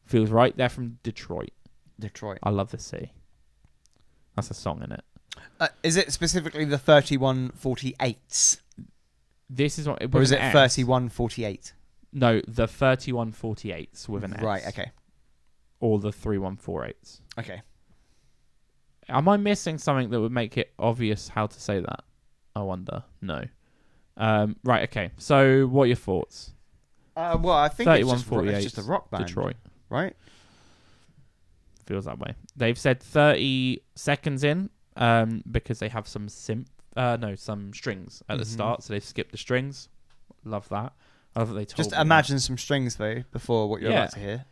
Feels right. They're from Detroit. Detroit. I love the city. That's a song in it. Is it specifically the 3148s? This is what. Or is it 3148? No, the 3148s with an S. Right, okay. Or the 3148s. Okay. Am I missing something that would make it obvious how to say that? I wonder. No. Right, okay. So, what are your thoughts? Well, I think it's just a rock band. Detroit. Right? Feels that way. They've said 30 seconds in because they have some some strings at the start, so they've skipped the strings. Love that. I love that they told Just me imagine some strings, though, before what you're about to hear.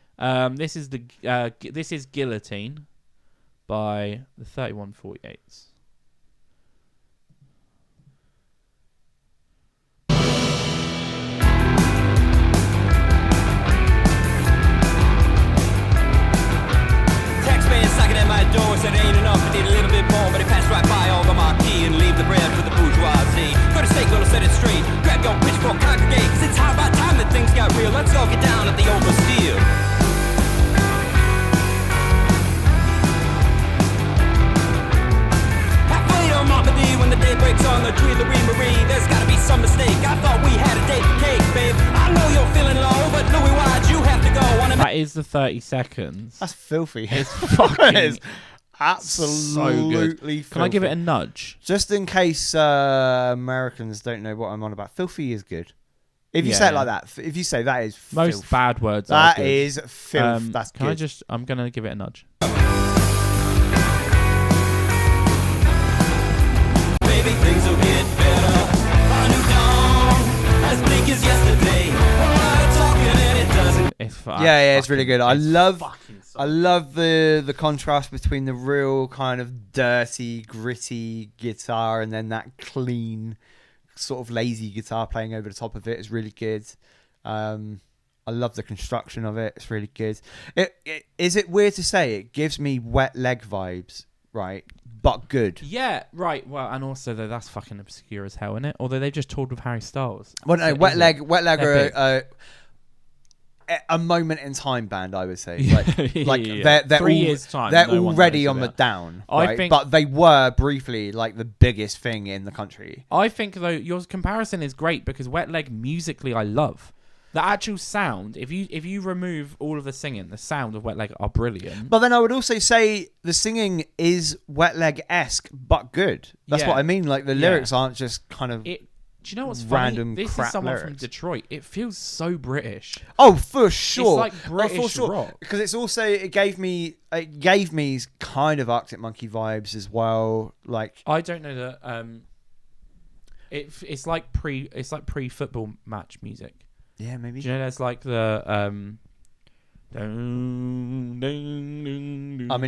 This is this is Guillotine by the 3148s. Door said it ain't enough, I need a little bit more, but it passed right by all the marquee and leave the bread for the bourgeoisie. Go to state, gonna set it straight. Grab your pitchfork, congregate, 'cause it's high about time that things got real. Let's all get down at the old Bastille. Halfway to Montpellier when the day breaks on the Tuileries Marie. There's gotta be some mistake. I thought we had a date cake, babe. I know you're feeling low, but Louis, why'd you have to go on a... That is the 30 seconds. That's filthy. It's fucking... It's absolutely filthy. Can I give it a nudge? Just in case Americans don't know what I'm on about. Filthy is good. If you say it like that, if you say that is filth. Most bad words that are good. is filth. That's can good. I'm going to give it a nudge. Maybe things will get better. A new dawn, as bleak as yesterday. A lot of talking and it doesn't. It's really good. I love the contrast between the real kind of dirty, gritty guitar and then that clean, sort of lazy guitar playing over the top of it is really good. I love the construction of it. It's really good. Is it weird to say it gives me Wet Leg vibes, right? But good. Yeah, right. Well, and also though that's fucking obscure as hell, isn't it? Although they've just toured with Harry Styles. Well, no, So Wet Leg are a moment in time band, I would say. Like Yeah. they're 3 all, years time. They're no one already knows on the about. down, I right? think- But they were briefly like the biggest thing in the country. I think though your comparison is great because Wet Leg musically I love. The actual sound, if you remove all of the singing, the sound of Wet Leg are brilliant. But then I would also say the singing is Wet Leg-esque, but good. That's what I mean. Like the lyrics aren't just kind of Do you know what's random funny? This crap is someone lyrics. from Detroit. It feels so British. Oh, for sure. like British for sure. rock. Because it's also it gave me kind of Arctic Monkey vibes as well. Like I don't know that. It's like pre-football match music. yeah, maybe. Do you know there's like the I mean,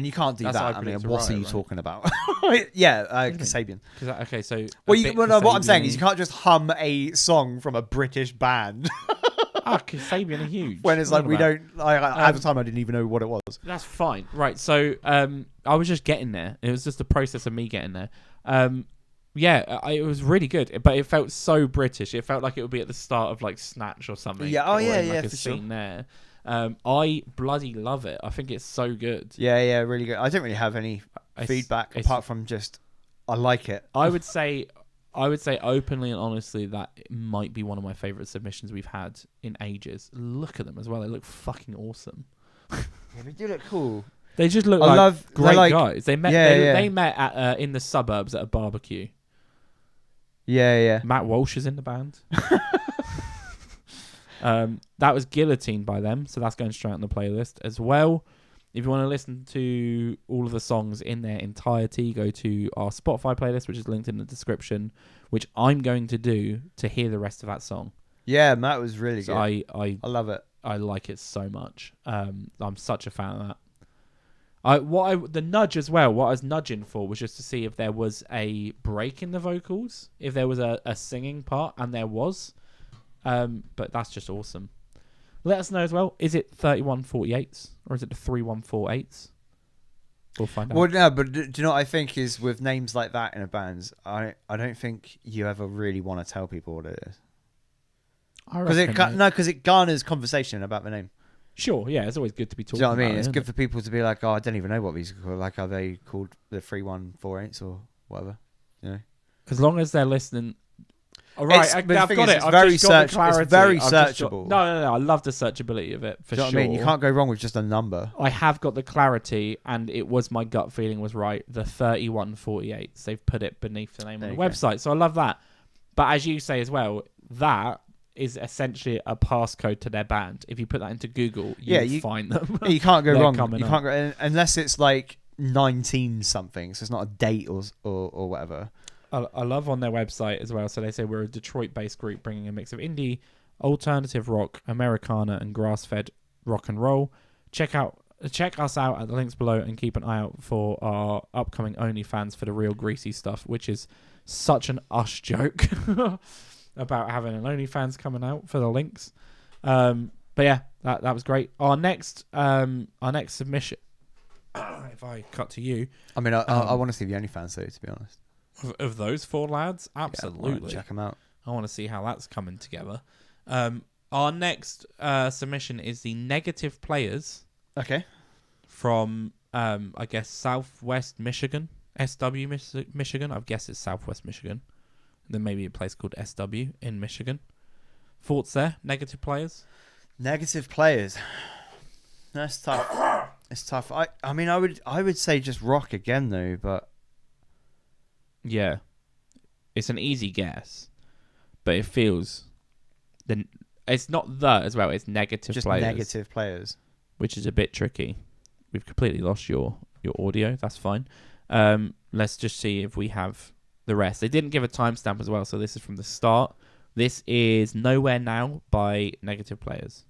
you can't do That's how that. I I mean, predict a what are riot, you right? talking about? Yeah, Kasabian. Okay, so No, what I'm saying is you can't just hum a song from a British band Kasabian are huge. when it's like What about? at the time I didn't even know what it was. That's fine, right? So I was just getting there. It was just the process of me getting there. It was really good, but it felt so British. It felt like it would be at the start of like Snatch or something. Yeah, or in, like, a for scene sure. there. I bloody love it. I think it's so good. Yeah, really good. I don't really have any feedback it's- apart from just I like it. I would say I would say openly and honestly that it might be one of my favourite submissions we've had in ages. Look at them as well. They look fucking awesome. Yeah, they do look cool. They just look great guys. They met they met at in the suburbs at a barbecue. Yeah. Matt Walsh is in the band. That was Guillotine by them, so that's going straight on the playlist as well. If you want to listen to all of the songs in their entirety, go to our Spotify playlist, which is linked in the description, which I'm going to do to hear the rest of that song. Yeah, Matt was really good. I love it. I like it so much. I'm such a fan of that. The nudge as well. What I was nudging for was just to see if there was a break in the vocals, if there was a singing part, and there was. But that's just awesome. Let us know as well. Is it 3148s or is it the 3148s? We'll find out. Well, no, but do you know what I think is with names like that in a band? I don't think you ever really want to tell people what it is. Because it garners conversation about the name. Sure, yeah, it's always good to be talking. Do you know what I mean? It's good for people to be like, oh, I don't even know what these are called. Like, are they called the 3148s or whatever? You know, as long as they're listening. All right, I've got it. It's very searchable. No. I love the searchability of it for sure. Do you know what I mean? You can't go wrong with just a number. I have got the clarity, and it was my gut feeling was right. The 3148s. They've put it beneath the name on the website, so I love that. But as you say as well, that is essentially a passcode to their band. If you put that into Google, you find them. You can't go wrong. You can't go unless it's like 19 something. So it's not a date or whatever. I love on their website as well. So they say we're a Detroit-based group bringing a mix of indie, alternative rock, Americana, and grass-fed rock and roll. Check us out at the links below and keep an eye out for our upcoming OnlyFans for the real greasy stuff, which is such an us joke about having an OnlyFans coming out for the links. But yeah, that was great. Our next submission. If I cut to you, I mean, I want to see the OnlyFans though, to be honest. Of those four lads, absolutely. Yeah, check them out. I want to see how that's coming together. Our next submission is the Negative Players. Okay. From I guess Southwest Michigan, SW Michigan. I guess it's Southwest Michigan. Then maybe a place called SW in Michigan. Thoughts there? Negative Players. Negative Players. That's tough. It's tough. I mean, I would say just rock again though, but. Yeah, it's an easy guess, but it feels it's not as well. It's Negative just Players. Negative Players, which is a bit tricky. We've completely lost your audio. That's fine. Let's just see if we have the rest. They didn't give a timestamp as well, so this is from the start. This is Nowhere Now by Negative Players.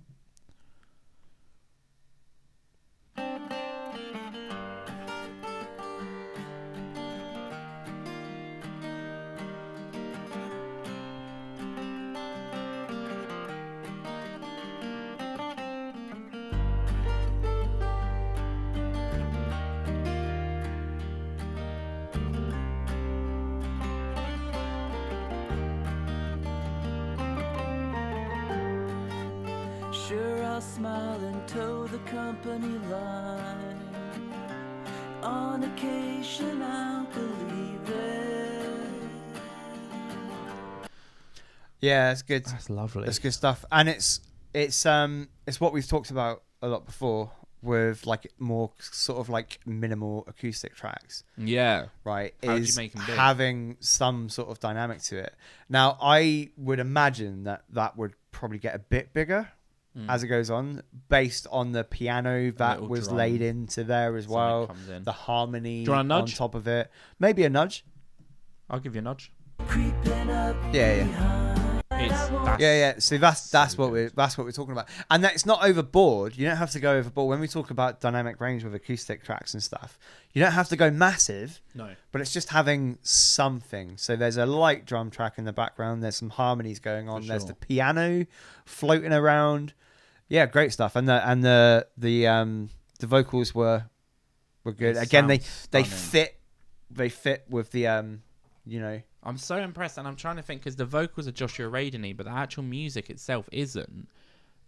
Sure, I'll smile and toe the company line. On occasion, I'll believe it. Yeah, it's good. That's lovely. It's good stuff, and it's what we've talked about a lot before with like more sort of like minimal acoustic tracks. Yeah. Right. How is do you make 'em big? having some sort of dynamic to it. Now, I would imagine that would probably get a bit bigger as it goes on, based on the piano that Little was drum. laid into there as Something well. comes in. The harmony Do you want a on nudge? top of it. Maybe a nudge. I'll give you a nudge. Creeping up Yeah. Yeah. See, that's what we're talking about, and that's not overboard. You don't have to go overboard when we talk about dynamic range with acoustic tracks and stuff. You don't have to go massive. No. But it's just having something. So there's a light drum track in the background. There's some harmonies going on. For There's sure. the piano floating around. Yeah, great stuff. And the vocals were good. It Again, they sounds fit with the you know. I'm so impressed, and I'm trying to think because the vocals are Joshua Radin-y, but the actual music itself isn't.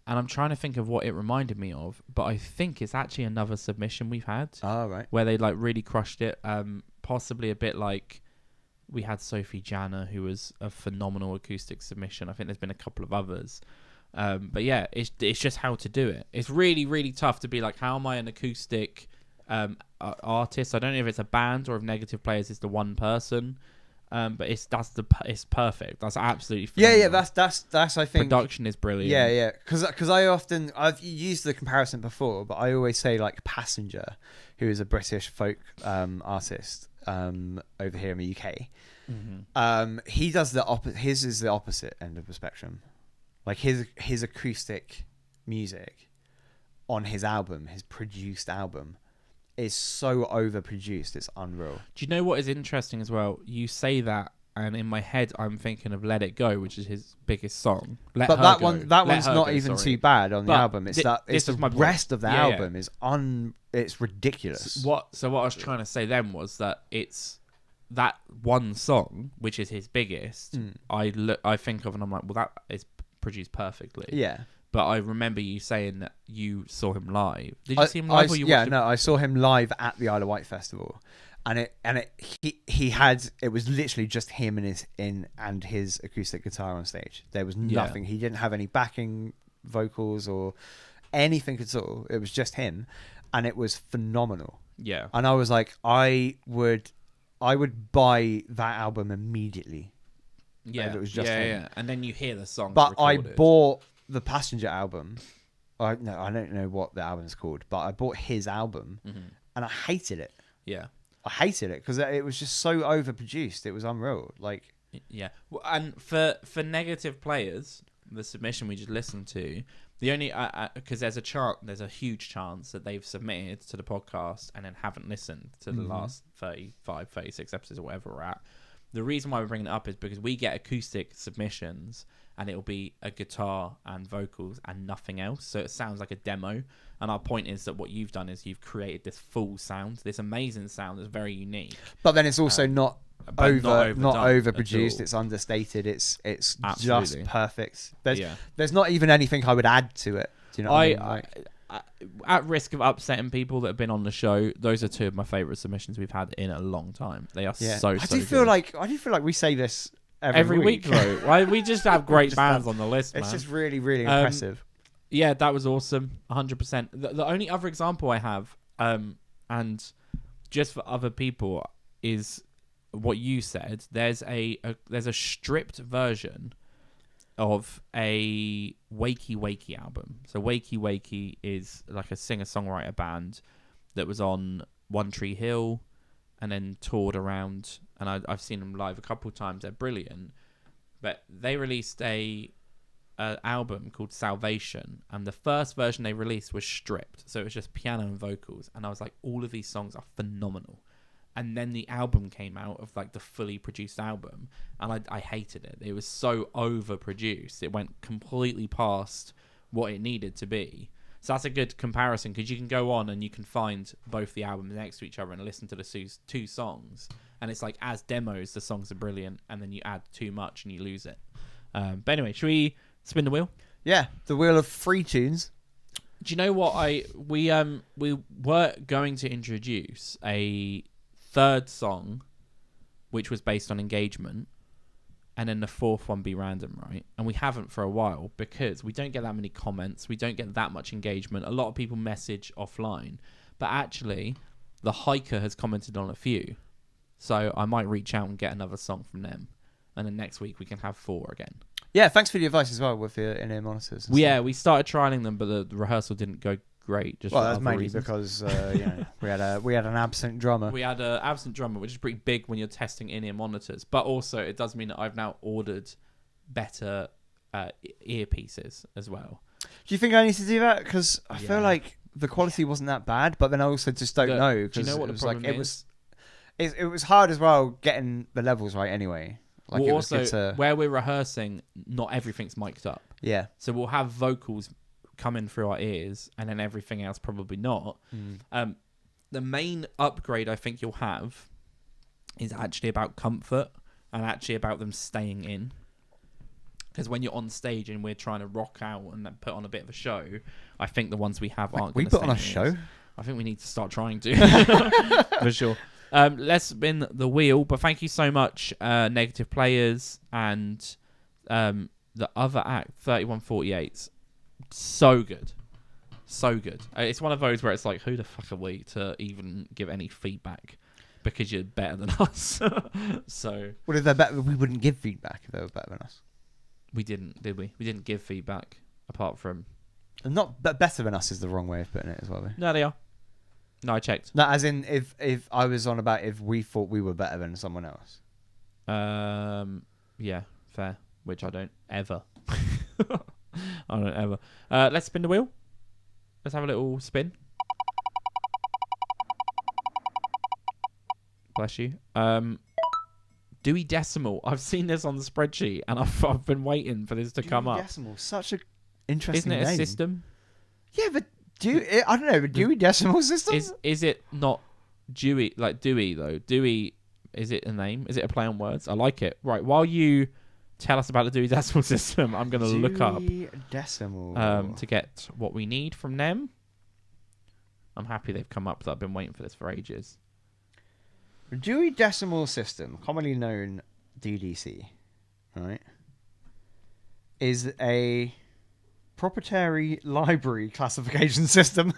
And I'm trying to think of what it reminded me of, but I think it's actually another submission we've had Oh, right. where they like really crushed it. Possibly a bit like We had Sophie Janna, who was a phenomenal acoustic submission. I think there's been a couple of others. But yeah, it's just how to do it. It's really, really tough to be like, how am I an acoustic artist? I don't know if it's a band or if Negative Players is the one person. But it's perfect. That's absolutely phenomenal. Yeah. That's I think production is brilliant. Yeah. Because I've used the comparison before, but I always say like Passenger, who is a British folk artist over here in the UK. Mm-hmm. He does the opposite. His is the opposite end of the spectrum. Like his acoustic music on his album, his produced album, is so overproduced, it's unreal. Do you know what is interesting as well? You say that, and in my head, I'm thinking of "Let It Go," which is his biggest song. That one's not even too bad on the album. It's the rest of the album is it's ridiculous. So what I was trying to say then was that it's that one song, which is his biggest. I think of and I'm like, well, that is produced perfectly. Yeah. But I remember you saying that you saw him live. Did you see him live? I saw him live at the Isle of Wight festival, and he was literally just him and his acoustic guitar on stage. There was nothing. He didn't have any backing vocals or anything at all. It was just him, and it was phenomenal. Yeah. And I was like, I would buy that album immediately. Yeah. If it was just him. Yeah. And then you hear the song. But recorded. I bought the Passenger album. I don't know what the album is called, but I bought his album and I hated it. Yeah. I hated it because it was just so overproduced. It was unreal. Like, yeah. Well, and for Negative Players, the submission we just listened to, the only because there's a huge chance that they've submitted to the podcast and then haven't listened to the last 35, 36 episodes or whatever we're at. The reason why we're bringing it up is because we get acoustic submissions and it'll be a guitar and vocals and nothing else. So it sounds like a demo. And our point is that what you've done is you've created this full sound, this amazing sound that's very unique. But then it's also not overproduced. It's understated. It's just perfect. There's not even anything I would add to it. Do you know what I mean? Like, at risk of upsetting people that have been on the show, those are two of my favourite submissions we've had in a long time. They are so I do feel like we say this every week though. Right? We just have great bands on the list, man. It's just really, really impressive. Yeah, that was awesome. 100%. The only other example I have, and just for other people, is what you said. There's a stripped version of a Wakey Wakey album. So Wakey Wakey is like a singer-songwriter band that was on One Tree Hill and then toured around, and I've seen them live a couple of times. They're brilliant. But they released a album called Salvation, and the first version they released was stripped. So it was just piano and vocals, and I was like, all of these songs are phenomenal. And then the album came out of like the fully produced album, and I hated it. It was so overproduced. It went completely past what it needed to be. So that's a good comparison, because you can go on and you can find both the albums next to each other and listen to the two songs. And it's like, as demos, the songs are brilliant, and then you add too much and you lose it. But anyway, should we spin the wheel? Yeah, the wheel of free tunes. Do you know what we were going to introduce a third song, which was based on Engagement, and then the fourth one be random, right? And we haven't for a while because we don't get that many comments, we don't get that much engagement. A lot of people message offline, but actually the Hiker has commented on a few, so I might reach out and get another song from them, and then next week we can have 4 again. Yeah, thanks for the advice as well with the in-ear monitors. Yeah, we started trialing them, but the rehearsal didn't go great. Just that's mainly reasons. Because we had an absent drummer. We had an absent drummer, which is pretty big when you're testing in-ear monitors. But also, it does mean that I've now ordered better earpieces as well. Do you think I need to do that? Because I feel like the quality wasn't that bad, but then I also just don't know. Do you know what the problem is? It was hard as well getting the levels right anyway. Like, well, also, where we're rehearsing, not everything's mic'd up. Yeah. So we'll have vocals coming through our ears, and then everything else probably not. The main upgrade I think you'll have is actually about comfort and actually about them staying in. Because when you're on stage and we're trying to rock out and then put on a bit of a show, I think the ones we have aren't going to stay in. We put on a show? I think we need to start trying to. For sure. Let's spin the wheel, but thank you so much, Negative Players and the other act, 3148. So good. So good. It's one of those where it's like, who the fuck are we to even give any feedback? Because you're better than us. So. Well, if they're better, we wouldn't give feedback if they were better than us. We didn't, did we? We didn't give feedback apart from. Not but better than us is the wrong way of putting it as well. Though. No, they are. No, I checked. No, as in if I was on about if we thought we were better than someone else. Yeah, fair. Which I don't ever. I don't ever. Let's spin the wheel. Let's have a little spin. Bless you. Dewey Decimal. I've seen this on the spreadsheet, and I've been waiting for this to come up. Dewey Decimal, such an interesting Isn't it a name. system? Yeah, but I don't know. But Dewey Decimal System Is it not Dewey like Dewey though? Dewey, is it a name? Is it a play on words? I like it. Right. While you tell us about the Dewey Decimal System, I'm going to look up Dewey Decimal to get what we need from them. I'm happy they've come up. 'Cause I've been waiting for this for ages. Dewey Decimal System, commonly known DDC, right, is a proprietary library classification system.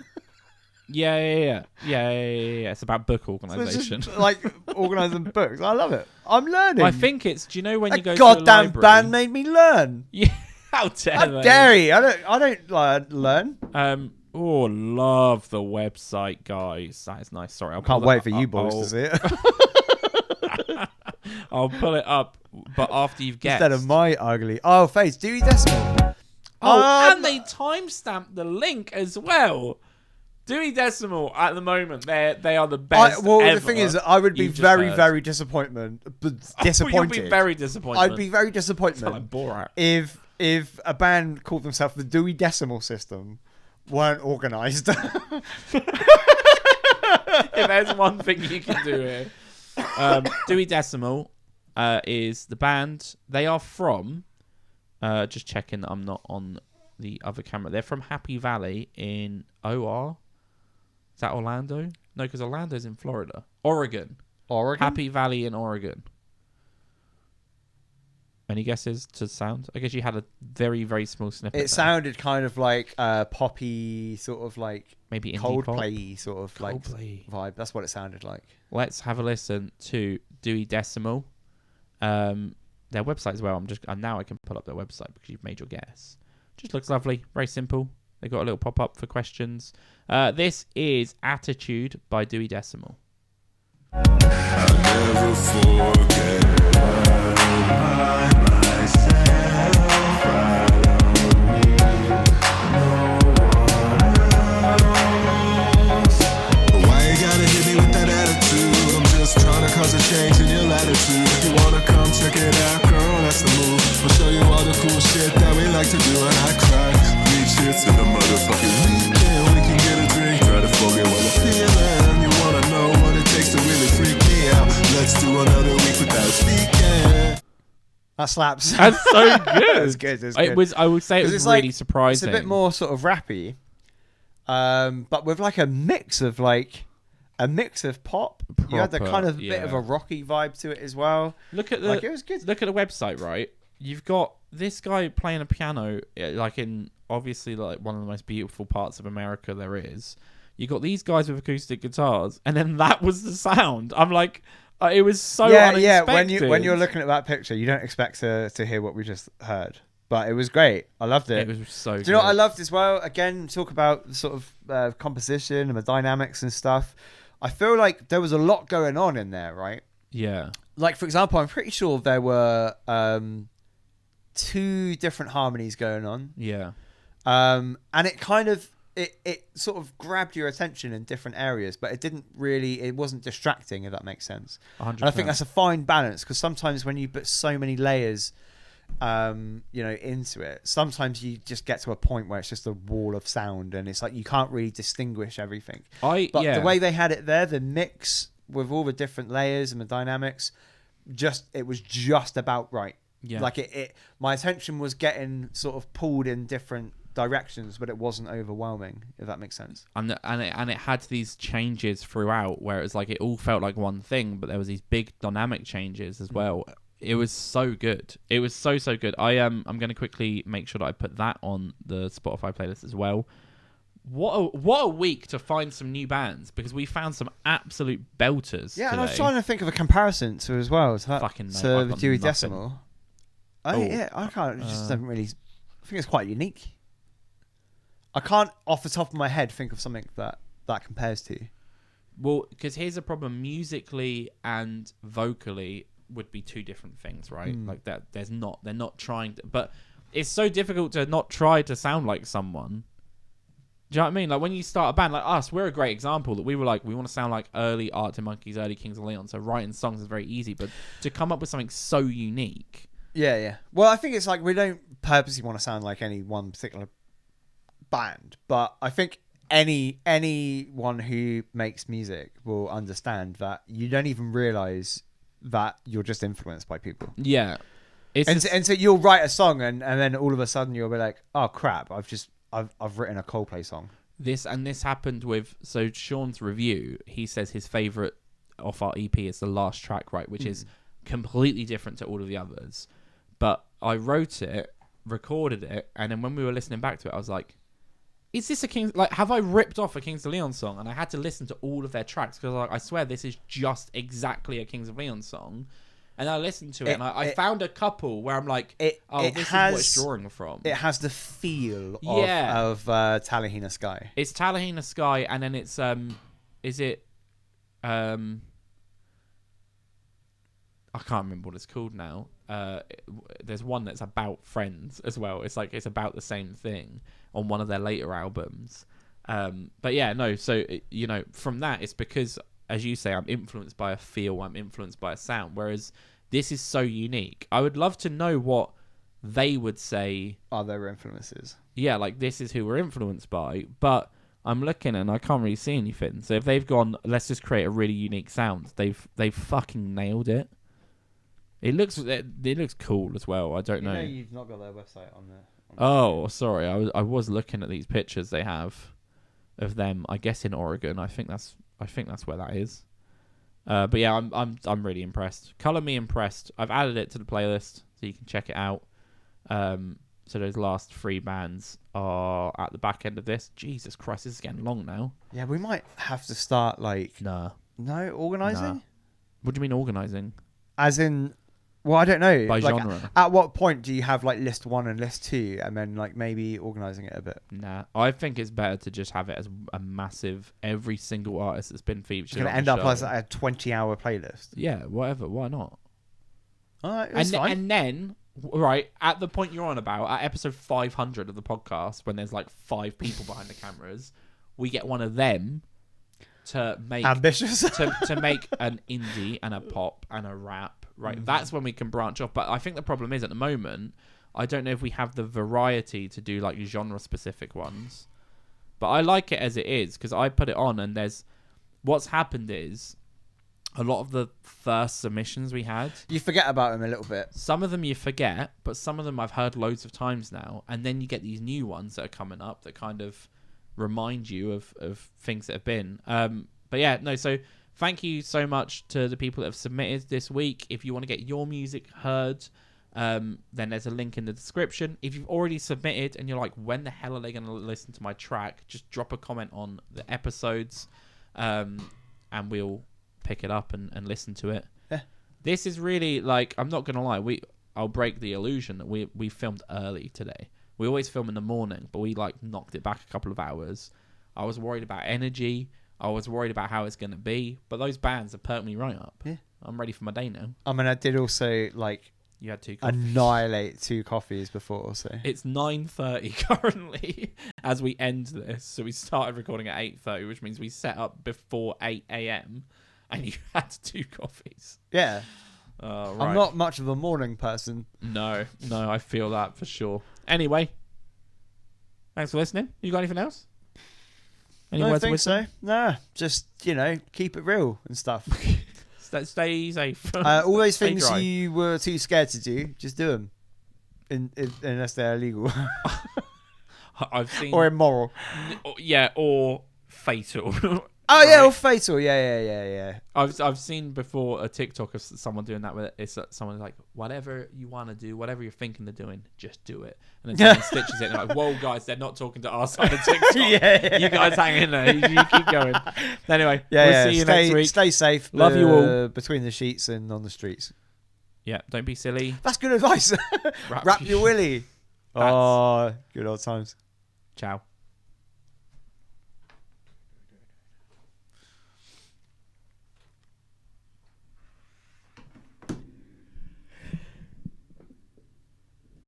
Yeah. It's about book So it's organisation. just, like organising books. I love it. I'm learning. I think it's. Do you know when you go that to the goddamn library? band made me learn. Yeah. How dare How they? dare you? I don't learn. Oh, love the website, guys. That is nice. Sorry, I Can't wait for you boys to see it. I'll pull it up, but after you've guessed. Instead of my ugly. Oh, face Dewey Decimal. And they timestamped the link as well. Dewey Decimal at the moment, they are the best. The thing is, I would be You've just very, heard. very disappointed. You'd be very disappointed. I'd be very disappointed like Borat. if a band called themselves the Dewey Decimal System weren't organised. If there's one thing you can do here. Dewey Decimal is the band. They are from, just checking that I'm not on the other camera. They're from Happy Valley in OR. Is that Orlando? No, because Orlando's in Florida. Oregon. Happy Valley in Oregon. Any guesses to sound? I guess you had a very, very small snippet. It sounded kind of like poppy, sort of like maybe indie Coldplay sort of like Coldplay vibe. That's what it sounded like. Let's have a listen to Dewey Decimal. Their website as well. Now I can pull up their website because you've made your guess. Just looks lovely. Very simple. They got a little pop up for questions. This is Attitude by Dewey Decimal. I'll never forget I myself right on me. No one else. But why you gotta hit me with that attitude? I'm just trying to cause a change in your latitude. If you wanna come check it out, girl, that's the move. We'll show you all the cool shit that we like to do, and I cry. Reach here to the motherfucking weekend. We can get a drink, try to forget what we're feeling. You wanna know what it takes to really freak me out? Let's do another week without speaking. That slaps. That's so good. It's good. It's It good. was. I would say it was It's really like, surprising. It's a bit more sort of rappy, but with like a mix of pop. You had the Proper, kind of bit of yeah. a rocky vibe to it as well. Look at Like, it was good. Look at the website, right? You've got this guy playing a piano, like in obviously like one of the most beautiful parts of America there is. You got these guys with acoustic guitars, and then that was the sound. I'm like, it was so unexpected. Yeah. When you're looking at that picture, you don't expect to hear what we just heard, but it was great. I loved it. It was so. Do you know what I loved as well? Again, talk about sort of composition and the dynamics and stuff. I feel like there was a lot going on in there, right? Yeah. Like, for example, I'm pretty sure there were 2 different harmonies going on. Yeah. And it kind of it sort of grabbed your attention in different areas, but it wasn't distracting, if that makes sense. 100%. And I think that's a fine balance, because sometimes when you put so many layers into it, sometimes you just get to a point where it's just a wall of sound, and it's like you can't really distinguish everything. But the way they had it there, the mix with all the different layers and the dynamics, it was just about right. Yeah. Like my attention was getting sort of pulled in different directions, but it wasn't overwhelming. If that makes sense. And it had these changes throughout, where it was like it all felt like one thing, but there was these big dynamic changes as well. It was so good. It was so good. I'm going to quickly make sure that I put that on the Spotify playlist as well. What a week to find some new bands, because we found some absolute belters. Yeah, today. and I was trying to think of a comparison to as well to that. Fucking no, to I've the got Dewey nothing. Decimal. I can't. It just don't really. I think it's quite unique. I can't, off the top of my head, think of something that compares to. Well, because here's a problem: musically and vocally would be two different things, right? Like that. They're not trying to, but it's so difficult to not try to sound like someone. Do you know what I mean? Like when you start a band like us, we're a great example that we were like, we want to sound like early Arctic Monkeys, early Kings of Leon. So writing songs is very easy, but to come up with something so unique. Yeah. Well, I think it's like we don't purposely want to sound like any one particular band, but I think anyone who makes music will understand that you don't even realize that you're just influenced by people. Yeah. And so you'll write a song and then all of a sudden you'll be like, oh crap, I've written a Coldplay song. This happened with, so Sean's review, he says his favourite off our EP is the last track, right, which is completely different to all of the others. But I wrote it, recorded it, and then when we were listening back to it, I was like, is this a Kings... Like, have I ripped off a Kings of Leon song? And I had to listen to all of their tracks, because like, I swear this is just exactly a Kings of Leon song. And I listened to it, and I found a couple where I'm like, this is what it's drawing from. It has the feel of Talahina Sky. It's Talahina Sky, and then it's, is it... I can't remember what it's called now. There's one that's about friends as well. It's like it's about the same thing on one of their later albums. But yeah, no. So you know, from that, it's because, as you say, I'm influenced by a feel. I'm influenced by a sound. Whereas this is so unique. I would love to know what they would say are their influences. Yeah, like this is who we're influenced by. But I'm looking and I can't really see anything. So if they've gone, let's just create a really unique sound. They've fucking nailed it. It looks cool as well. I don't know. You've not got their website on there. Oh, sorry. I was looking at these pictures they have of them. I guess in Oregon. I think that's where that is. But yeah, I'm really impressed. Color me impressed. I've added it to the playlist so you can check it out. So those last 3 bands are at the back end of this. Jesus Christ, this is getting long now. Yeah, we might have to start organizing. Nah. What do you mean organizing? As in. Well, I don't know. By genre. At what point do you have like list 1 and list 2, and then like maybe organising it a bit? Nah, I think it's better to just have it as a massive. Every single artist that's been featured. It's going to end up as a 20-hour playlist. Yeah, whatever. Why not? All right, fine. And then, right at the point you're on about, at episode 500 of the podcast, when there's like 5 people behind the cameras, we get one of them to make ambitious to make an indie and a pop and a rap. Right, that's when we can branch off. But I think the problem is at the moment, I don't know if we have the variety to do like genre-specific ones. But I like it as it is because I put it on, and what's happened is a lot of the first submissions we had, you forget about them a little bit. Some of them you forget, but some of them I've heard loads of times now, and then you get these new ones that are coming up that kind of remind you of things that have been. But yeah, no, so. Thank you so much to the people that have submitted this week. If you want to get your music heard, then there's a link in the description. If you've already submitted and you're like, when the hell are they going to listen to my track? Just drop a comment on the episodes, and we'll pick it up and listen to it. Yeah. This is really like, I'm not going to lie. I'll break the illusion that we filmed early today. We always film in the morning, but we like knocked it back a couple of hours. I was worried about energy. I was worried about how it's going to be, but those bands have perked me right up. Yeah. I'm ready for my day now. I mean, I did also like you had 2 coffees. Annihilate 2 coffees before, so it's 9:30 currently as we end this. So we started recording at 8:30, which means we set up before 8 a.m. and you had 2 coffees. Yeah. Right. I'm not much of a morning person. No, I feel that for sure. Anyway, thanks for listening. You got anything else? I don't think so. Nah, just, keep it real and stuff. Stay safe. All those things you were too scared to do, just do them. Unless they're illegal. I've seen or immoral. or fatal. Oh yeah, Right. or fatal. Yeah. I've seen before a TikTok of someone doing that where it's someone like, whatever you want to do, whatever you're thinking of doing, just do it. And then someone stitches it and they're like, whoa guys, they're not talking to us on the TikTok. You guys hang in there. You keep going. Anyway, we'll see you next week. Stay safe. Love you all. Between the sheets and on the streets. Yeah, don't be silly. That's good advice. Wrap your willy. That's- Oh, good old times. Ciao.